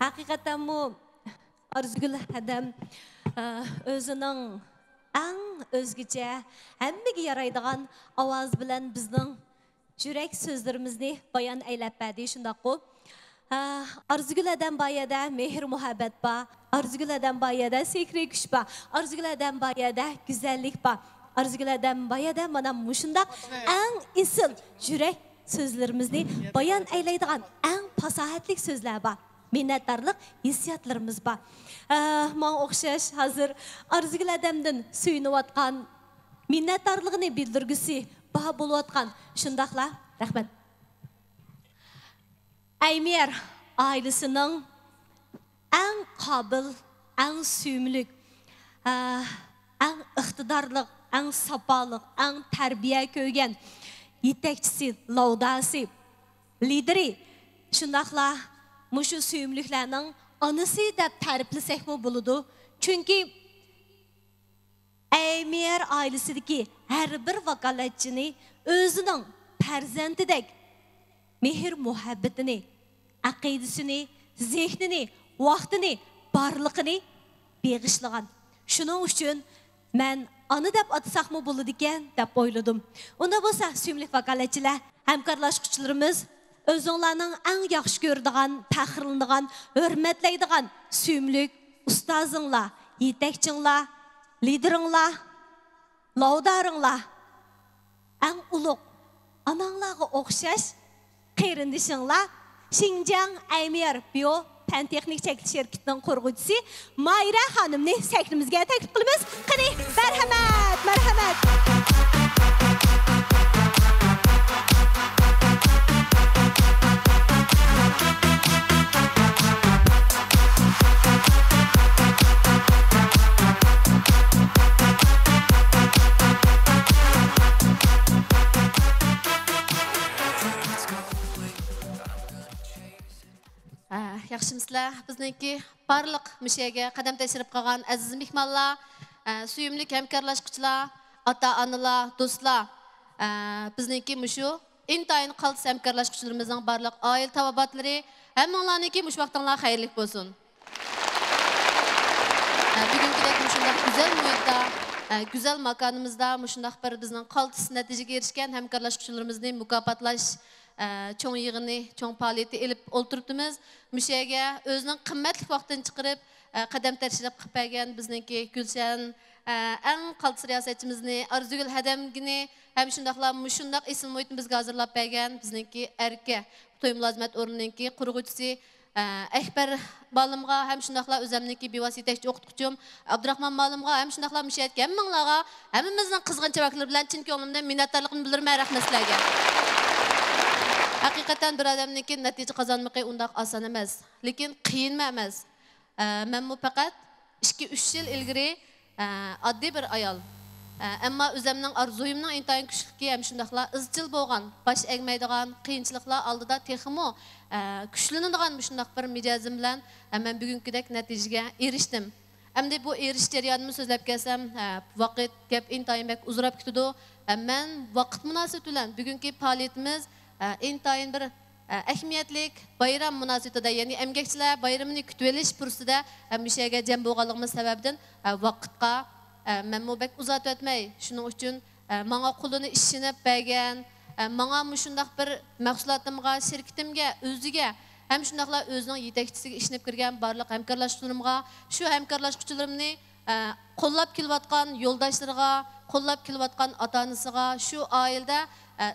Haqiqatan bu Arzugul adam o'zining eng o'zgacha hammaga yaraydigan ovoz bilan bizning yurak so'zlarimizni bayon aylab berdi. Shundaq-ku Arzugül'den bayada mehir muhabbet ba. Arzugül'den bayada sekre güç ba. Arzugül'den bayada güzellik ba. Arzugül'den bayada bana muşundak en isil jürek sözlerimizni bayan eyleydiğen en pasahatlik sözler ba. Minnettarlık hissiyatlarımız ba. Mağa okşaş hazır Arzugül'den suyunuvatkan minnettarlığını bildirgüsü baha buluvatkan şundakla rahmet. Aymer ailesinin en kabil, en sümlük, en iktidarlık, en sapalık, en terbiye köygen yetekçisi, laudası, lideri şundakla muşu sümlüklerinin anısı da tariflisek mi buludu? Çünkü Aymer ailesideki her bir vakaletçini özünün perzentidek mehir muhabbetini, akidesini, zihnini, vaktini, barlıqını beğişliğen. Şunun için ben anı dep atsak mı bulu diken dep oyladım. Onda bolsa sümlük vakaletçiler, hemkarlaşqıçlarımız özünlerinin en yaxşı gördüğün, tahırlandığın, hürmetleydiğin sümlük ustazınla, yetekçinla, liderınla, laudarınla, en uluk ananlağı okşaş qeyrindişinla Şinjan Aymer Bio Pantexnik Çekiliş Şirketi'nin kurgucusu Mayra Hanım'ni səhrimizge teklif qılımız. Qani, merhamet, merhamet. Yaxşımızlar, bizniki barlıq müşəyə qədəm təşrif qalğan əziz mehmanlar, suyumlik həmkarlaşqıçılar, ata-analar, dostlar, bizniki müşü intayın qaltis həmkarlaşqıçılarımızın barlıq aile tavabatları, həmmanlarınki müş vaxtınlar xeyirlik bolsun. Bugünküdək müşündaq güzel mühitdə, güzel makanımızda müşündaq bir bizning qaltis nəticəyə erişkən həmkarlaşqıçılarımızı mükafatlaş çoğun yığını, çoğun faaliyeti elip olturupdumuz. Müşəyə özünün qimmatli vaxtını çıxırıb, qədəm tərşilib qıpaygan bizniki Gülşən, ən qaltis riyasetçimizni, Arzugül Hədəmgini, hem şundaqla müşundaq isim mühitini bizga hazırlap bəgən bizniki Erke, toy mülazimət ornununki qurğucusu, Ekber balımğa, hem şundaqla özəmniki bivasitekçi oqutqucum, Abdurrahman balımğa, hem şundaqla müşəyətki, hem mənlağa, hemimizin qızğın çabakları bilen çin könglimden minnettarlığını bildirmə rəhmətlərə. Hakikaten bir adamniki netice kazanmakı undaq asan emas, lekin qiyin emas. Men bu faqat 2-3 yil ilgari oddiy bir ayol. Ammo o'zimning arzuyimning intayin kuchliki ham shundaqla izchil bo'lgan, bosh egmaydigan qiyinchiliklar oldida texmo kuchlanadigan shundaq bir mijozim bilan men bugünkidek natijaga erishdim. Endi bu erish jarayonini so'zlab kelsam, vaqt gap intayin bek uzrab ketadi. Men vaqt munosabati bilan bugungi faoliyatimiz intayin bir ahmiyetlik bayram münasebetinde yani emgekçiler bayramını kütüveliş pursida müşəyə cəm bolğanlığımız səbəbindən vaqtqa mən bək uzat etməy. Şunun üçün mənə qulunu işinib bəgən, mənə müşundaq bir məhsulatımğa, şirketimə, özüge hem şundaqla özünün yetekçisiga işinib kirgan barlıq həmkarlaşqıçılarımğa, şu həmkarlaşqıçılarımni qollab keliyotgan yoldaşlarga, qollab keliyotgan ata-anasıga, şu ailede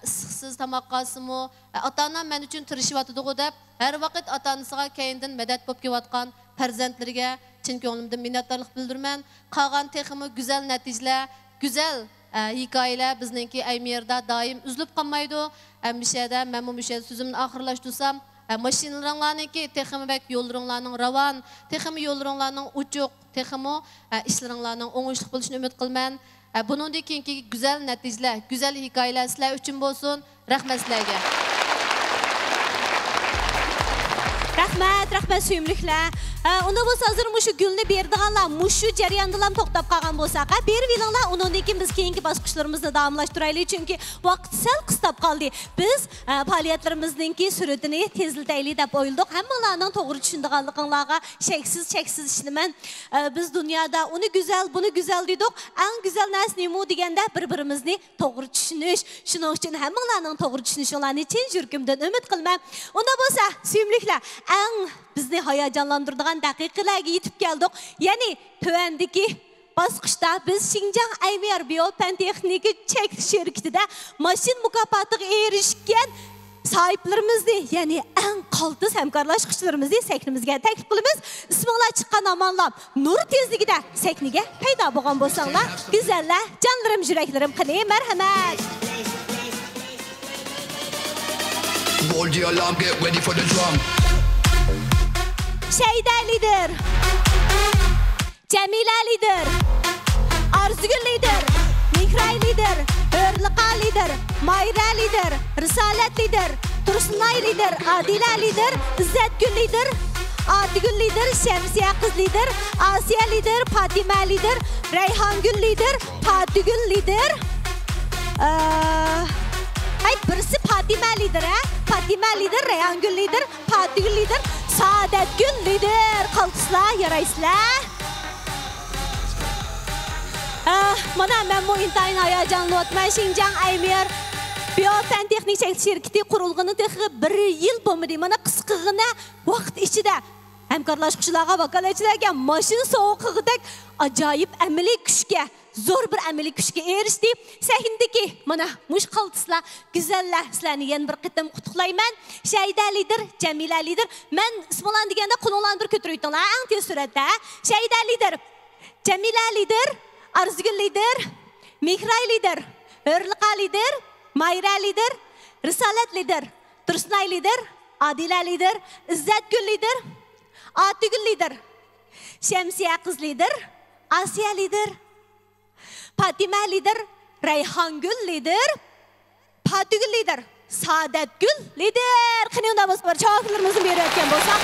ıssiqsiz tamoqqasımı, ata-anam men uchun tirishyotidigu deb, her vaqt ata-anasıga keyindan medet bo'lib kelayotgan farzandlarga chin ko'nglimdan minnatdorlik bildirman. Qolgan texmi güzel natijalar, güzel hikoyalar bizningki Aymerda doim uzilib qolmaydi. Müşədə men bu müşə sözümni oxirlashtirsam, maşinalarınki texmi bek yo'llaringlarning ravon, texmi yo'llaringlarning uchuq, texmi ishlaringlarning o'ngishli bo'lishini umid qilman. Bunun keyinki güzel neticeler, güzel hikayeler sizler üçün bolsun. Rahmet sizlerge. Rahmet. rahmet suyumlikler. Onda bu hazır muşu gülünü berdiğanlar, muşu jarayandalam to'xtab qolgan bo'lsak, berib elinglar, undan keyin biz keyingi bosqichlarimizni davomlashtiraylik, chunki vaqt sal qistab qoldi. Biz faoliyatlarimizning suratini tezlataylik deb o'yladik. Hammalarning to'g'ri tushundiganliginglarga cheksiz ishonaman. Biz dunyoda uni go'zal, buni go'zal dedik. Eng go'zal narsa nima deganda bir-birimizni to'g'ri tushunish. Shuning uchun hammalarning to'g'ri tushunishinglarni chin yuragimdan umid qilaman. Unda bo'lsa, suyumliklar, eng bizni hayajonlantiradigan daqiqalarga yetib keldik. Ya'ni tövendeki basqışda biz Xinjiang Aymer Biopen Texnika çekiş şirketida maşin mukofotiga erishgan sahiplerimizni, ya'ni eng qaltis hamkorlashuvchilarimizni seknimizga taklif qilamiz. Isminglar chiqqan amonlar nur tezligida sekniga paydo bo'lgan bo'lsanglar, go'zallar, jonlarim, yuraklarim, qani marhamat. Roll the alarm, get ready for the drum. Şeyda lider, Jamila lider, Arzugul lider, Mihray lider, Hörliqa lider, Mayra lider, Risolat lider, Tursunay lider, Adila lider, İzzatgul lider, Atigul lider, Şemsiya qiz lider, Asiya lider, Fatima lider, Rayhongul lider, Fatigul lider. Ay birisi Fatima lider, Fatima lider, Rayhongul lider, Fatigul lider, Saadetgul lider. Qaltislar, yaraysizlar. Mana men bu intayin hayajonli o'tman. Xinjiang Aymer Biopen Texnik şirketi qurilgani texi 1 yil bo'lmadi. Mana qisqagina vaqt ichida hamkorlashuvchilarga, vakolatchilarga mashin sovuqligidek ajoyib amaliy kuchga, zo'r bir amaliy kuchga erishdi. Sahnadagi mana mush qaltislar, go'zallar, sizlarni yana bir qitim qutlaqlayman. Shayda lider, Jamila lider. Men isminglarni deganda qo'linglarni bir ko'tarib aytinglar, eng tez suratda. Shayda lider, Jamila lider, Arzugul lider, Mihray lider, Hörliqa lider, Mayra lider, Risolat lider, Tursunay lider, Adila lider, İzzatgul lider, Atigul lider, Şemsiya qiz lider, Asiya lider, Fatima lider, Rayhongul lider, Fatigul lider, Saadetgul lider. Qani unda bo'lsa, chaqirlarimizni berayotgan bo'lsak,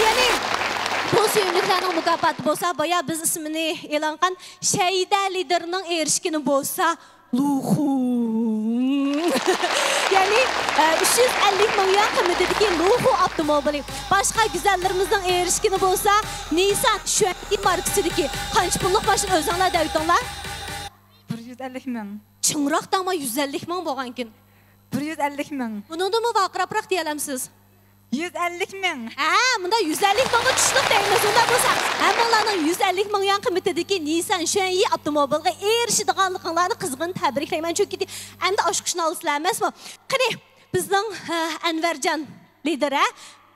ya'ni bu suyumliklarning mukofoti bo'lsa, boya biz ismini e'lon qilgan Shayda liderning erishgani bo'lsa, Luhu. Yani 350 milyon qiymatidagi Luhu avtomobili. Boshqa güzellerimizning erishgani bo'lsa, Nissan Xuanyi markasidagi qancha pullik mashina o'zinglar aytinglar? 150 ming. Chinroqdami 150 ming bo'lgankin? 150 ming. Buningmi vaqirabroq deyalamsiz? 150 ming. Bunda 150 mingga tushlik deymiz. Unda bo'lsa, hammalarning 150 million qiymatidagi Nissan Xuanyi avtomobiliga erishadiganliklarini qizg'in tabriklayman. Chunki endi oshqishni olasizlar emasmi? Qani, bizning Anvarjon lider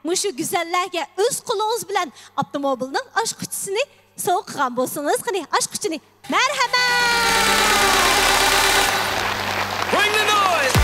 mushu go'zallarga o'z qo'lingiz bilan avtomobilning oshqichisini sovg'a qilgan bo'lsangiz, qani, oshqichini marhamat. Bring the noise.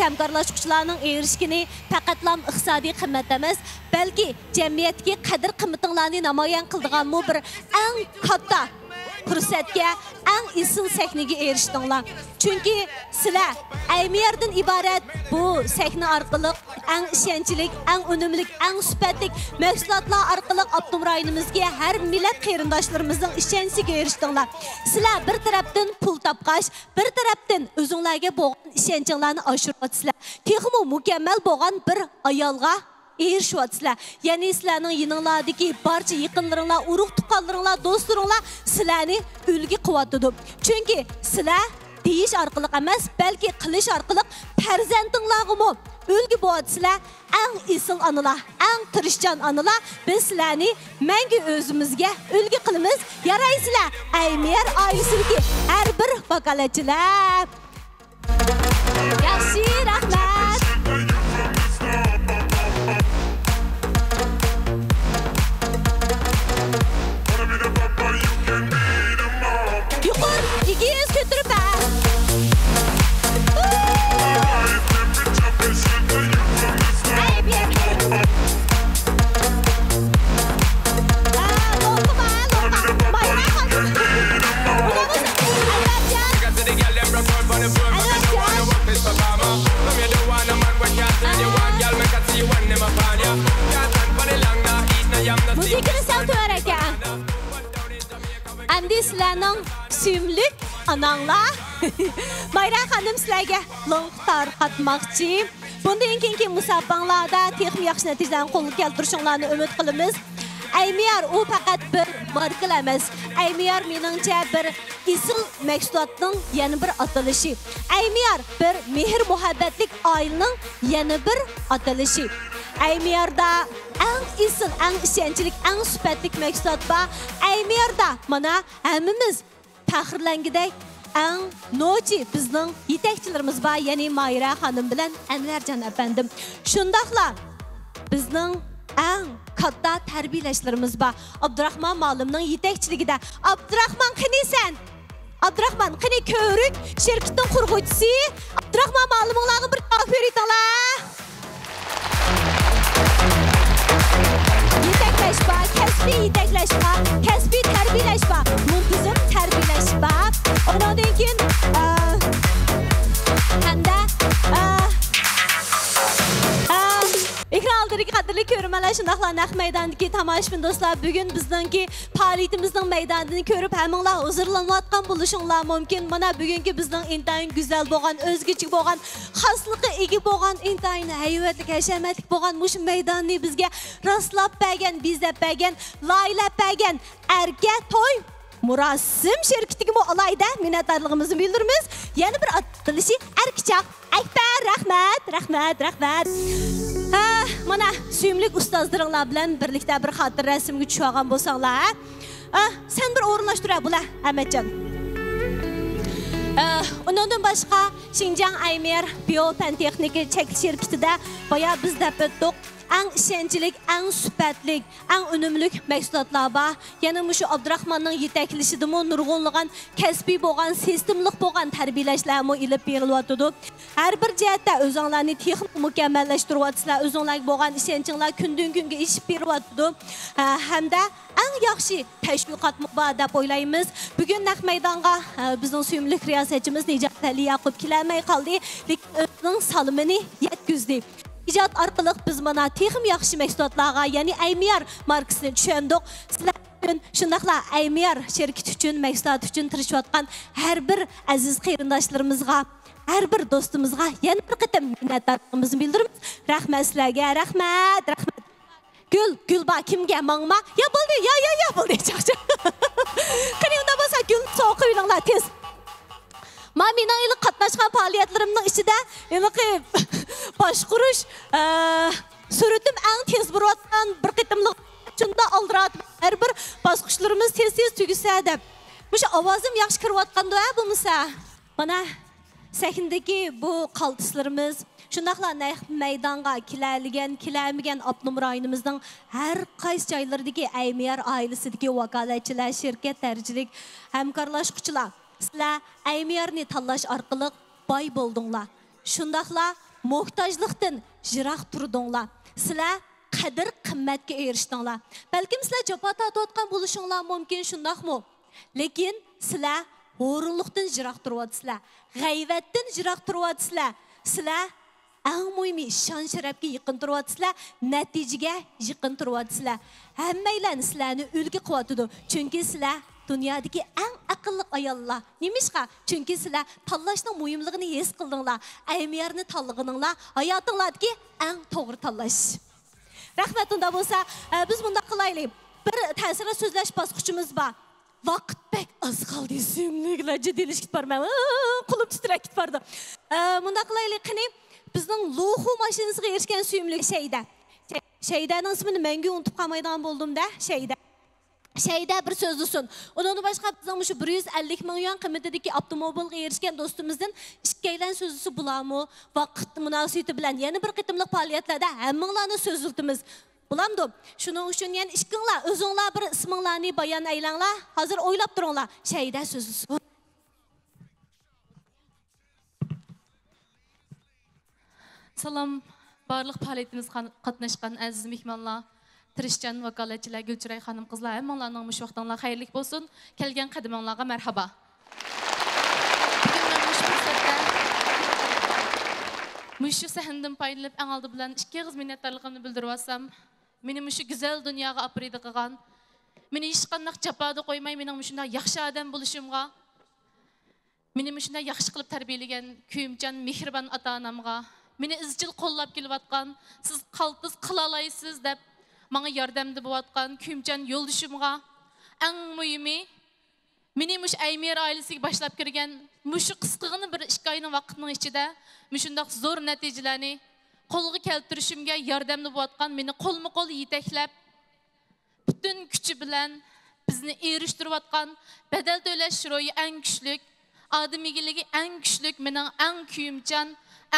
Hamkorlashuvchilarning erishgani faqatlam iqtisodiy qimmat emas, balki jamiyatga qadr qimmatinglarni namoyon qiladigan bir eng katta fursatga, eng isil sahnaga erishdinglar. Chunki sizlar Aymerdan iborat bu sahna orqali eng ishonchli, eng unumli, eng sifatli mahsulotlar orqali avtonom rayonimizga har millat qarindoshlarimizning ishonchiga erishdinglar. Sizlar bir tarafdan pul topqash, bir tarafdan o'zingizlarga bo'lgan ishonchinglarni oshiryapsizlar. Texmo mukammal bo'lgan bir ayolga erişiyotsizlar. Yani sizlarning yininglardagi barcha yaqinlaringlar, urug' tuqqanlaringlar, do'stlaringlar sizlarni ulgi quvvatadi. Chunki sizlar deyish orqali emas, balki qilish orqali farzandinglarga ulgi bo'latsizlar. Eng isil onalar, eng tirishchan onalar, biz sizlarni mangu o'zimizga ulgi qilamiz. Yaraysizlar. Aymer oilasidagi har bir vakolatchilar. Yaxshi, rahmat. Eng sümlük ananglar. Mayra Hanım sizlarga lo'ngtar qatmoqchi. Bundan keyingi musobaqalarda texnik yaxshi natijalarni qo'lga keltirishinglarni umid qilamiz. Aymiyar u faqat bir marka emas. Aymiyar meningcha bir isil mahsulotning yana bir atalishi. Aymiyar bir mehr muhabbatlik oilaning yana bir atalishi. Aymiyarda eng isil, eng ishonchlik, eng sifatlik mahsulot bor. Aymiyarda mana hammamiz faxrlangidek eng nochi bizning yetakchilarimiz bor, ya'ni Mayra xonim bilan Anvarjon afandim. Shundaqla bizning eng katta tarbiyalashlarimiz bor. Abdurahmon ma'lumning yetakchiligida. Abdurahmon qanisan? Abdurahmon qani ko'rik shirkatning qurg'uvchisi. Abdurahmon ma'lumlarga bir javob beringlar. Yetaklash bor, kasbiy yetaklash bor, kasbiy tarbiyalash bor, muntazam tarbiyalash bor. Ondan keyin hamda ekran oldidagi qadrli ko'rmanlar, shundaqla naq maydondagi tomoshabin do'stlar, bugun bizningki faoliyatimizning maydonini ko'rib haminglar huzurlanayotgan bo'lishinglar mumkin. Mana bugungi bizning intayin go'zal bo'lgan, o'zgacha bo'lgan, xoslikqa ega bo'lgan, intayin hayvatlik, hashamatlik bo'lgan mush maydonni bizga rastlab bergan, bizlab bergan, loyilab bergan Erga to'y murasim şirketiga alayda minnatdorligimizni bildiramiz. Yana bir atilishi Erkichoq Akbar, rahmat. Mana suyumlik ustozlaringlar bilan birlikda bir xotir rasmga tushib olgan bo'lsanglar, sen bir o'rinlashtirib bular Ahmadjon. Undan boshqa Xinjiang Aymer Biofan Texnika chekli şirketida boya biz deb o'tdik. Eng ishonchlik, eng sifatlik, eng unumlik mahsulotlar bor. Yana mushu Abdurahmonning yetaklishidimi nurg'unlagan, kasbiy bo'lgan, sistemlik bo'lgan tarbiyalashlarni ilib berilyotdi. Har bir jihatda o'zinglarni texnik mukammallashtiryapsizlar, o'zinglarga bo'lgan ishonchinglar kundan-kunga ishib beryapti. Hamda eng yaxshi tashviqot bor deb o'ylaymiz. Bugun naq maydonga bizning suyumli riyosatchimiz Nijat Ali Yaqub kelmay qoldi, lekin o'zining salomini yetkazdi. İcad orqali biz mana texnik yaxshi mahsulotlarga, ya'ni Aymiyar markasini tushundik. Sizlar uchun shundaqla Aymiyar shirkati uchun, mahsulot uchun tirishayotgan har bir aziz qarindoshlarimizga, har bir do'stimizga yana bir qatam minnatdorligimizni bildiramiz. Rahmat sizlarga, rahmat. Gul kimga mangma? Ya bo'ldi, ya bo'ldi. Qani unda bo'lsa gul so'qib olinglar tez. Mening ilk qatnashgan faoliyatlarimning ichida boshqurish suratim eng tez bo'layotgan bir qitimliq shunda oldiradi. Har bir bosqichlarimiz tez tugisa deb. O'sha ovozim yaxshi kiryotganda bo'lmasa, mana sahnadagi bu qaltislarimiz shundaqla maydonga kelamigan avtonom rayonimizning har qaysi joylaridagi Aymiyar oilasidagi vakolatchilar, shirkat darajalik hamkorlashuvchilar, sizlar Aymiyarni tanlash orqali boy bo'ldinglar. Shundaqla muhtojlikdan yiroq turdinglar. Sizlar qadr qimmatga erishdinglar. Balkim sizlar jafo tortayotgan bo'lishinglar mumkin, shundaqmi? Lekin sizlar o'rinliqdan yiroq turyapsizlar. G'ayvatdan yiroq turyapsizlar. Sizlar eng muhimi shon sharafga yaqin turyapsizlar, natijaga yaqin turyapsizlar. Hammanglarni sizlarni ulgu qilyapti. Chunki sizlar dunyodagi eng aqlli ayollar. Nimishqa? Chunki sizlar tanlashning muhimligini his qildinglar. Aymiyarni tanlaganinglar hayotinglardagi eng to'g'ri tanlash. Rahmat. Unda bo'lsa, biz bunda qilaylik. Bir ta'sirli so'zlash bosqichimiz bor. Vaqt bek az qoldi. Suyumliklar jiddiylik borman. Qo'lim titrab ketdi. Bunda qilaylik. Qani bizning Luhu mashinasiga erishgan suyumlik Shaydaning ismini menga unutib qolmaydigan bo'ldim-da, Shayda bir so'zlisin. Undan boshqa bizning shu 150 million qiymatidagi avtomobilga erishgan do'stimizdan ikkaylan so'zlisi bularmi? Vaqt munosabati bilan yana bir qitimliq faoliyatlarda hammanglarni so'ziltimiz. Bulamdi. Shuning uchun yana ishkinglar, o'zinglar bir isminglarni bayon aylanglar. Hozir o'ylab turinglar. Shayda so'zlisi. Salam, barliq faoliyatimiz qatnashgan aziz mehmonlar, tirishchan vakolatchilar, Gulchiray xonim qizlar, hammalarning mush vaqtinglar xayrli bo'lsin. Kelgan qadaminglarga marhaba. Mushu sahndan foydalanib, eng oldi bilan ikki qiz minnatdorligimni bildirib olsam, meni mushu go'zal dunyoga olib qilgan, meni hech qanday jafoda qo'ymay, mening shunday yaxshi odam bo'lishimga, meni shunday yaxshi qilib tarbiyalagan kuyimchan, mehribon ota-onamga, meni izchil qo'llab kelayotgan, siz qaltis qila olaysiz deb menga yordamda bo'layotgan kuyimchan yo'ldishimga, eng muhimi meni mush Aymer oilasiga boshlab kirgan mushu qisqagina bir 2 oyning vaqtning ichida shunday zo'r natijalarni qo'lga keltirishimga yordamda bo'layotgan, meni qo'lma-qo'l yetaklab bütün kuchi bilan bizni erishtirayotgan, badal to'lash ro'yi eng kuchlik, odamigiligi eng kuchlik, mening eng kuyimchan,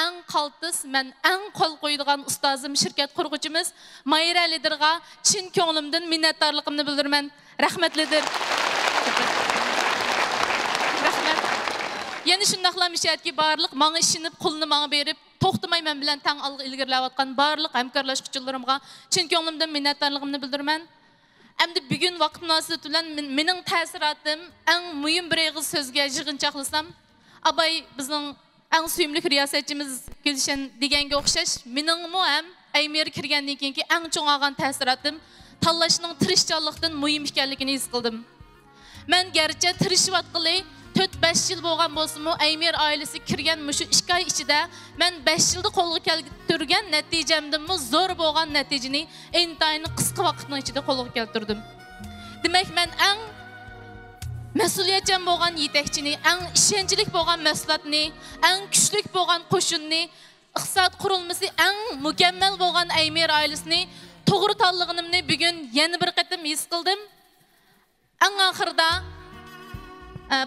eng qaltis, men eng qo'l qo'yadigan ustozim, shirkat qurg'uvchimiz Mayra Lidirga chin ko'nglimdan minnatdorligimni bildiraman. Rahmatlidir. Rahmat. Yana shundaqla mishayatki barliq menga ishinib, qo'lni menga berib, to'xtamay men bilan tang olg'a ilgirlayotgan barliq hamkorlashuvchilarimga chin ko'nglimdan minnatdorligimni bildiraman. Endi bugun vaqt munosabati bilan mening ta'siratim eng muhim bir og'iz so'zga yig'inchoqlasam, abay bizning eng suyumli riyosatchimiz Gulshan deganga o'xshash, meningmi ham Aymer kirgandan keyingi eng cho'ng olgan ta'siratim tanlashning tirishchanlikdan muhim ekanligini his qildim. Men garchi tirishayotgani 4-5 yil bo'lgan bo'lsa-mu, Aymer oilasi kirgan mushu 2 oy ichida men 5 yilda qo'lga keltirgan natijamdan zo'r bo'lgan natijani intayin qisqa vaqtning ichida qo'lga keltirdim. Demak, men eng mas'uliyatchan bo'lgan yetakchini, eng ishonchlik bo'lgan mas'uliyatni, eng kuchli bo'lgan qo'shinni, iqtisod qurilmasi eng mukammal bo'lgan Aymer oilasini to'g'ri tanlaganimni bugun yana bir qatim his qildim. Eng oxirida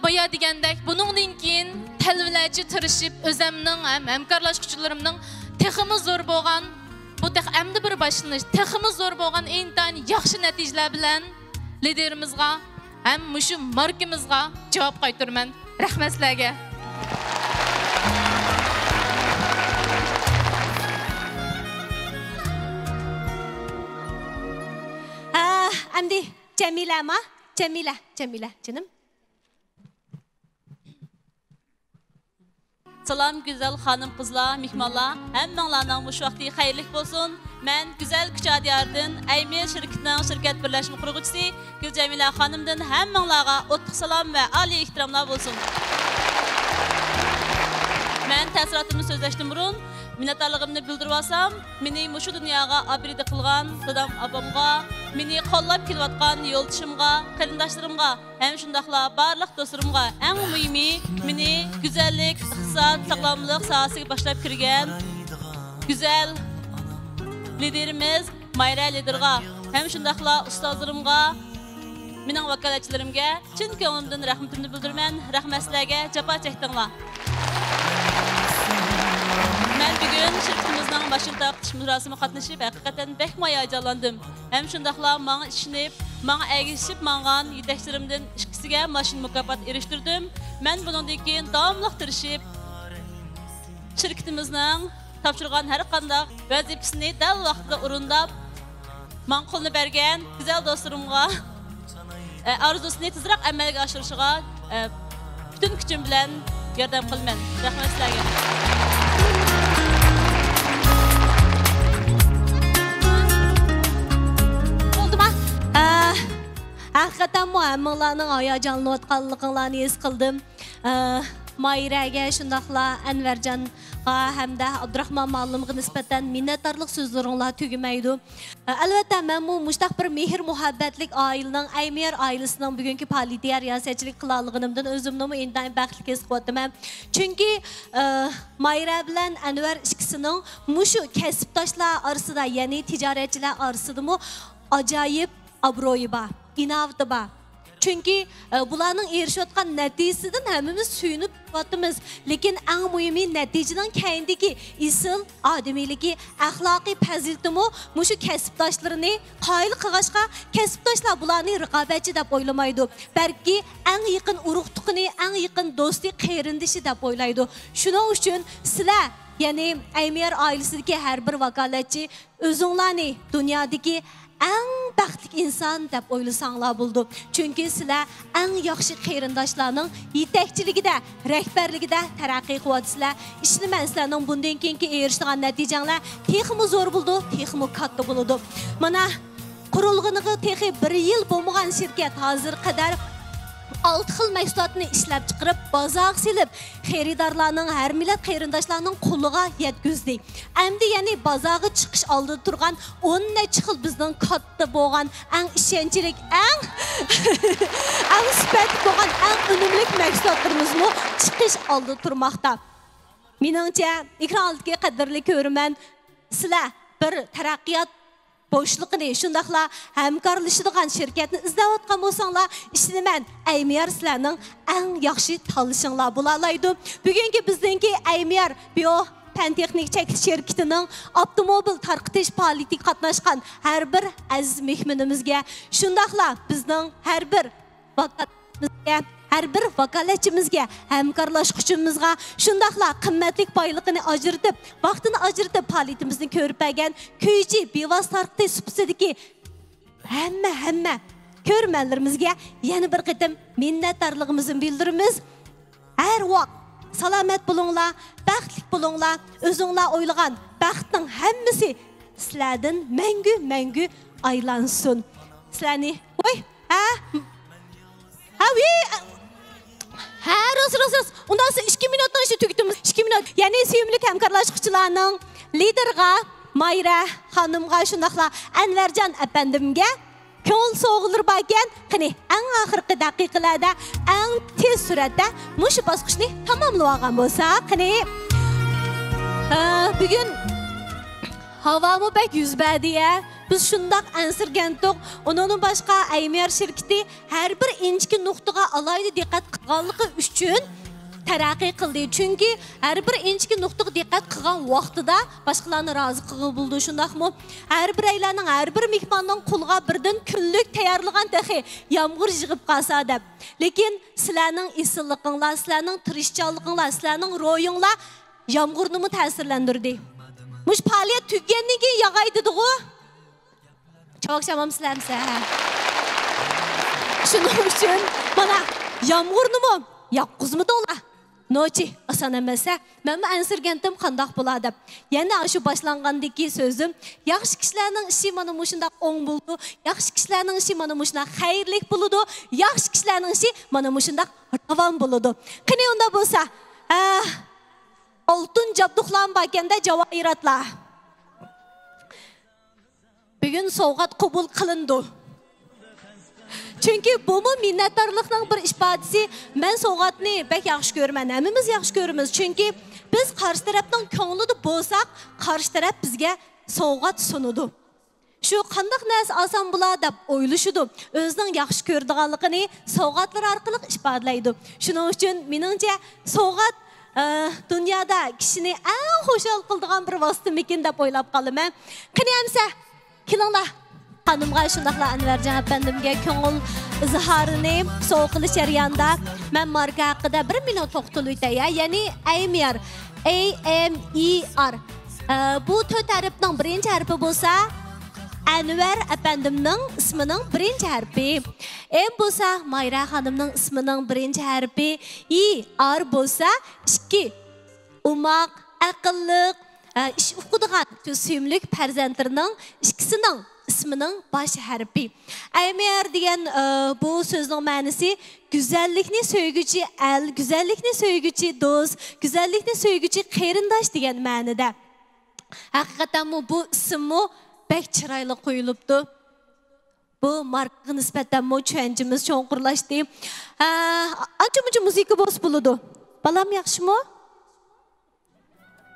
boya degandek, buningdan keyin talvalarcha tirishib, o'zimning ham hamkorlashuvchilarimning texmi zo'r bo'lgan, bu endi bir boshlanish, texmi zo'r bo'lgan intayin yaxshi natijalar bilan liderimizga ham mushu markamizga javob qaytaraman. Rahmat sizlarga. Endi Jamilama, Jamila canım. Salam güzel hanım kızlar, mihmanlar, hammalarning mush vaqti xayrlik bo'lsin. Men güzel Kuchadiyardan Aymer şirketining shirkat birlashma qurg'uvchisi Gulcamila xonimdan hammalarga o'tliq salom va oliy ehtiromlar bo'lsin. Men ta'siratimni so'zlashdan burun minnatdorligimni bildirib olsam, meni mushu dunyoga obrida qilgan dadam abamga, meni qo'llab kelayotgan yo'ldishimga, qarindoshlarimga, ham shundaqla barliq do'stlarimga, eng muhimi meni go'zallik, iqtisod, sog'lomlik sohasiga boshlab kirgan go'zal liderimiz Mayra Lidirga, ham shundaqla ustozlarimga, mening vakolatchilarimga chin ko'nglimdan rahmatimni bildiraman. Rahmat sizlarga, jafo chekdinglar. Men bugun shirkatimizning başında qilish murosimiga qatnashib, haqiqatan bek hayajonlandim. Ham shundaqla menga ishinib, menga ergishib mangan yetakchilarimdan ikkisiga mashin mukofot erishtirdim. Men bundan keyin davomli tirishib, shirkatimizning topshirgan har qanday vazifasini dal vaqtida o'rindab, men qo'lni bergan go'zal do'stlarimga arzusini tezroq amalga oshirishiga bütün kuchim bilan yordam qilaman. Rahmat sizlarga. Hakikaten muammalarning hayajonlanayotganligini his qildim. Mayraga, shundaqla Anvarjonga hamda Abdurahmon muallimga nisbatan minnatdorlik so'zlaringlar tugamaydi. Albatta men bu mushtaq bir mehr muhabbatlik oilaning, Aymer oilasining bugungi faoliyatiga riyosatchilik qilaligimdan o'zimni intayin baxtli his qilaman. Chunki Mayra bilan Anvar ikkisining mushu kasbdoshlar orasida, ya'ni tijoratchilar orasida ajoyib obro'yi bor, inavati bor. Chunki bularning erishayotgan natijasidan hammamiz suyunib o'tamiz. Lekin eng muhimi natijadan keyindagi isil odamiyligi, axloqiy faziltimi mushu kasbdoshlarini qoyil qilg'ashqa kasbdoshlar bularni raqobatchi deb o'ylamaydi. Balki eng yaqin urug'-tuqini, eng yaqin do'sti, qarindoshi deb o'ylaydi. Shuning uchun sizlar, ya'ni Aymer oilasidagi har bir vakolatchi o'zinglarni dunyodagi eng baxtli inson deb o'ylasanglar bo'ldi. Chunki sizlar eng yaxshi qarindoshlarning yetakchiligida, rahbarligida taraqqiy qilyapsizlar. Ishlaman sizlarning bundan keyingi erishgan natijanglar texmi zo'r bo'ldi, texmi katta bo'ladi. Mana Qurulğınığı texi 1 yil bo'lmagan shirkat hozir qadar 6 xil mahsulotni ishlab chiqarib, bozorga silib, xaridorlarning, har millat qarindoshlarning qo'liga yetkazdi. Endi ya'ni bozorga chiqish oldida turgan 10 necha xil bizning katta bo'lgan, eng ishonchli, eng sifat bo'lgan, eng unumli mahsulotlarimizni chiqish oldida turmoqda. Meningcha, ekran oldidagi qadrli ko'rman, sizlar bir taraqqiyot boşluğunu, şundaqla hamkorlashadigan shirkatni izlayotgan bo'lsanglar, ishlaman, Aymiyar sizlarning eng yaxshi tanlashinglar bo'lalaydi. Bugungi bizningki Aymiyar bio Pantexnik çekiliş şirketining avtomobil tarqitish faoliyatiga qatnashgan har bir aziz mehmonimizga, shundaqla bizning har bir vaqtimizga, har bir vakolatchimizga, hamkorlashuvchimizga, shundaqla qimmatli boyligini ajratib, vaqtini ajratib faoliyatimizni ko'rib bergan Kuychi bevosita tarqitish subsidiki hamma ko'rmanlarimizga yana bir qitim minnatdorligimizni bildiramiz. Har vaqt salomat bo'linglar, baxtli bo'linglar, o'zinglar o'ylagan baxtning hammasi sizlardan mangu aylansin. Sizlarni Roz. Ondan sonra 2 minutdan işte tüketimiz. 2 minut. Yani sevimli hamkorlashuvchilarning liderga, Mayra xonimga, shundaqla Anvarjon apandimga ko'l so'g'ilib bo'lgan, qani eng oxirgi daqiqalarda eng tez suratda mush bosqichni tamomlab olgan bo'lsa, qani bugun havomi bek yuz berdi-ya. Biz shundaq ansirgandik. Onun başqa Aymiyar şirketi har bir inchki nuqtaga alayda diqqat qilganligi uchun taraqqiy qildi. Chunki har bir inchki nuqtaga diqqat qilgan vaqtida boshqalarni rozi qilib bo'ldi, shundaqmi? Har bir aylarning, har bir mehmonning qo'lga birdan kunlik tayyorlagan taxi yomg'ir yig'ib qolsa deb. Lekin sizlarning isilliginglar, sizlarning tirishchanliginglar, sizlarning ro'yinglar yomg'irni ta'sirlantirdi. Mush faoliyat tugagandan keyin yog'ay dedi-ku. Çok akşamam sizlerse. Şunun için bana yağmurnu mu? Yakkuzmu da ola. Noçi asan emese. Ben ansirgendim qandaq buladı. Yani şu başlanğandaki sözüm. Yaxşı kişilerinin işi bana muşunda on buldu. Yaxşı kişilerinin işi bana muşunda xeyirlik buludu. Yaxşı kişilerinin işi bana muşunda ravan buludu. Qani onda bolsa, altın jabduqlan bakende javohiratlar. Bugün sovg'at qabul qilindi. Çünkü bu mu minnatdorlikning bir ifodasi. Men sovg'atni bek yaxshi ko'raman. Hammamiz yaxshi ko'ramiz. Çünkü biz qarshi tarafning ko'nglida bo'lsak, qarshi taraf bizga sovg'at sunudi. Shu qandaq narsa oson bo'ladi deb o'ylashidi. O'zining yaxshi ko'rdiganligini sovg'atlar orqali ifodalaydi. Shuning uchun meningcha sovg'at dunyoda kishini eng xushal qiladigan bir vositamikin deb o'ylab qolaman. Qani hamsa Kilanglar xonimga shundaqla Anvarjon apandimga ko'ngil izhorini so'q qilish jarayonida men marka haqida 1 minut to'xtalib o'tay. Ya'ni Aymiyar, A-M-E-R. Bu to'rt harfning birinchi harfi bo'lsa, Anvar apandimning ismining birinchi harfi. M bo'lsa, Mayra xonimning ismining birinchi harfi. E-R bo'lsa, 2 umoq, aqlliq, ish o'qidigan suyumlik farzandlarining ikkisining ismining bosh harfi. Aymiyar degan bu so'zning ma'nosi go'zallikni so'yguchi el, go'zallikni so'yguchi do'st, go'zallikni so'yguchi qarindosh degan ma'noda. Haqiqatan bu ismmi bek chiroyli qo'yilibdi. Bu markaga nisbatan tushunchamiz cho'nqurlashdi. Ancha-muncha musiqa bo'lsa bo'ladi. Balam yaxshimi?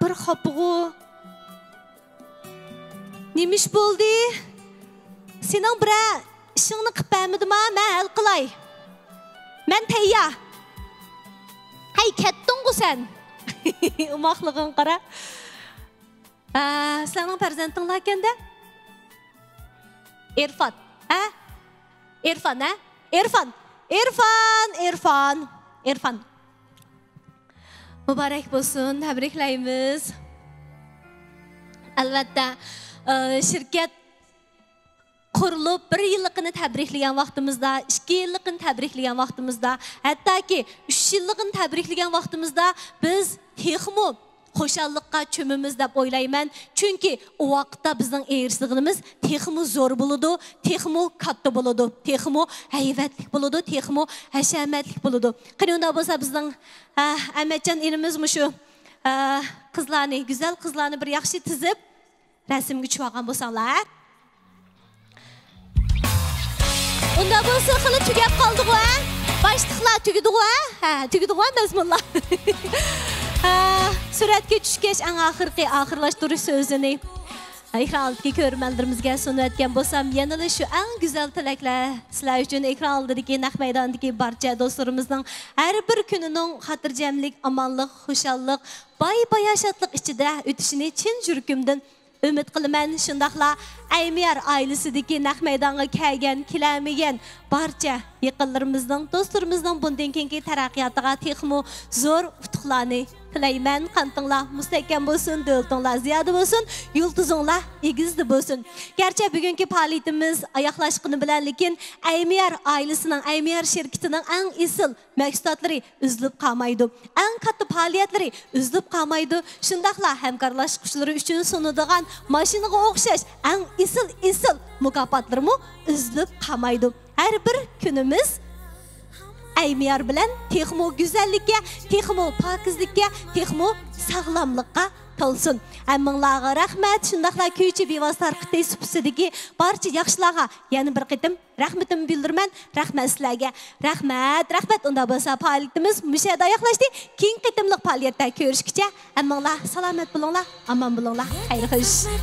Bir xapığı. Nemish bo'ldi? Sening bir ishingni qilib bermadimmi? Men hal qilay. Men tayyor. Hay ketding-ku sen. Umoqlig'ing qara. Sening farzandinglar ekanda? Irfon. Irfon. Mübarek olsun, tebriklaymiz. Albatta, şirket qurilib 1 yilligini tabriklagan vaqtimizda, 2 yilligini tabriklagan vaqtimizda, hattoki 3 yilligini tabriklagan vaqtimizda biz texmo xoşallıqqa çömümüz deb o'ylayman. Chunki o vaqtda bizning erishligimiz texmo zo'r bo'ladi, texmo katta bo'ladi, texmo hayvatlik bo'ladi, texmo hashamatlik bo'ladi. Qani unda bo'lsa bizning Ahmetcan elimiz shu qizlarni, go'zal qizlarni bir yaxshi tizib rasmga tushib olgan bo'lsanglar. Unda bo'lsa qilib tugab qoldik-ku. Başlıqlar tugidi-ku. Tugidi-ku mazmunlar. Suratga tushgach eng oxirlashtirish so'zini ekran oldidagi ko'rmanlarimizga sunib o'tgan bo'lsam, yana shu eng go'zal tilaklar sizlar uchun ekran oldidagi naq maydondagi barcha do'stlarimizning har bir kunining xotirjamlik, omonlik, xushallik, boy-boyashatlik ichida o'tishini chin yuragimdan umid qilaman. Shundaqla Aymiyar oilasidagi naq maydonga kelmagan barcha yaqinlarimizning, do'stlarimizning bundan keyingi taraqqiyotiga texmo zo'r utuqlarni tilayman. Qantinglar mustahkam bo'lsin, davlatinglar ziyoda bo'lsin, yulduzinglar egizli bo'lsin. Gerçi bugungi faoliyatimiz oyoqlashqini bilan, lekin Aymiyar oilasining, Aymiyar shirkatining eng esil mahsulotlari uzilib qolmaydi. Eng katta faoliyatlari uzilib qolmaydi. Shundaqla hamkorlashuvchilari uchun sunadigan mashinaga o'xshash eng esil mukofotlarmi uzilib qolmaydi. Har bir kunimiz Aymiyar bilan texmo go'zallikka, texmo pokizlikka, texmo sog'lomlikqa to'lsin. Hammanglarga rahmat. Shundaqla kuychi bevosita tarqiti suhbatidagi barcha yaxshilarga yana bir qitim rahmatimni bildiraman. Rahmat sizlarga. Rahmat. Unda bo'lsa faoliyatimiz mushada oyoqlashdi. Keyingi qitimliq faoliyatda ko'rishguncha hammanglar salomat bo'linglar, omon bo'linglar. Xayr xo'sh.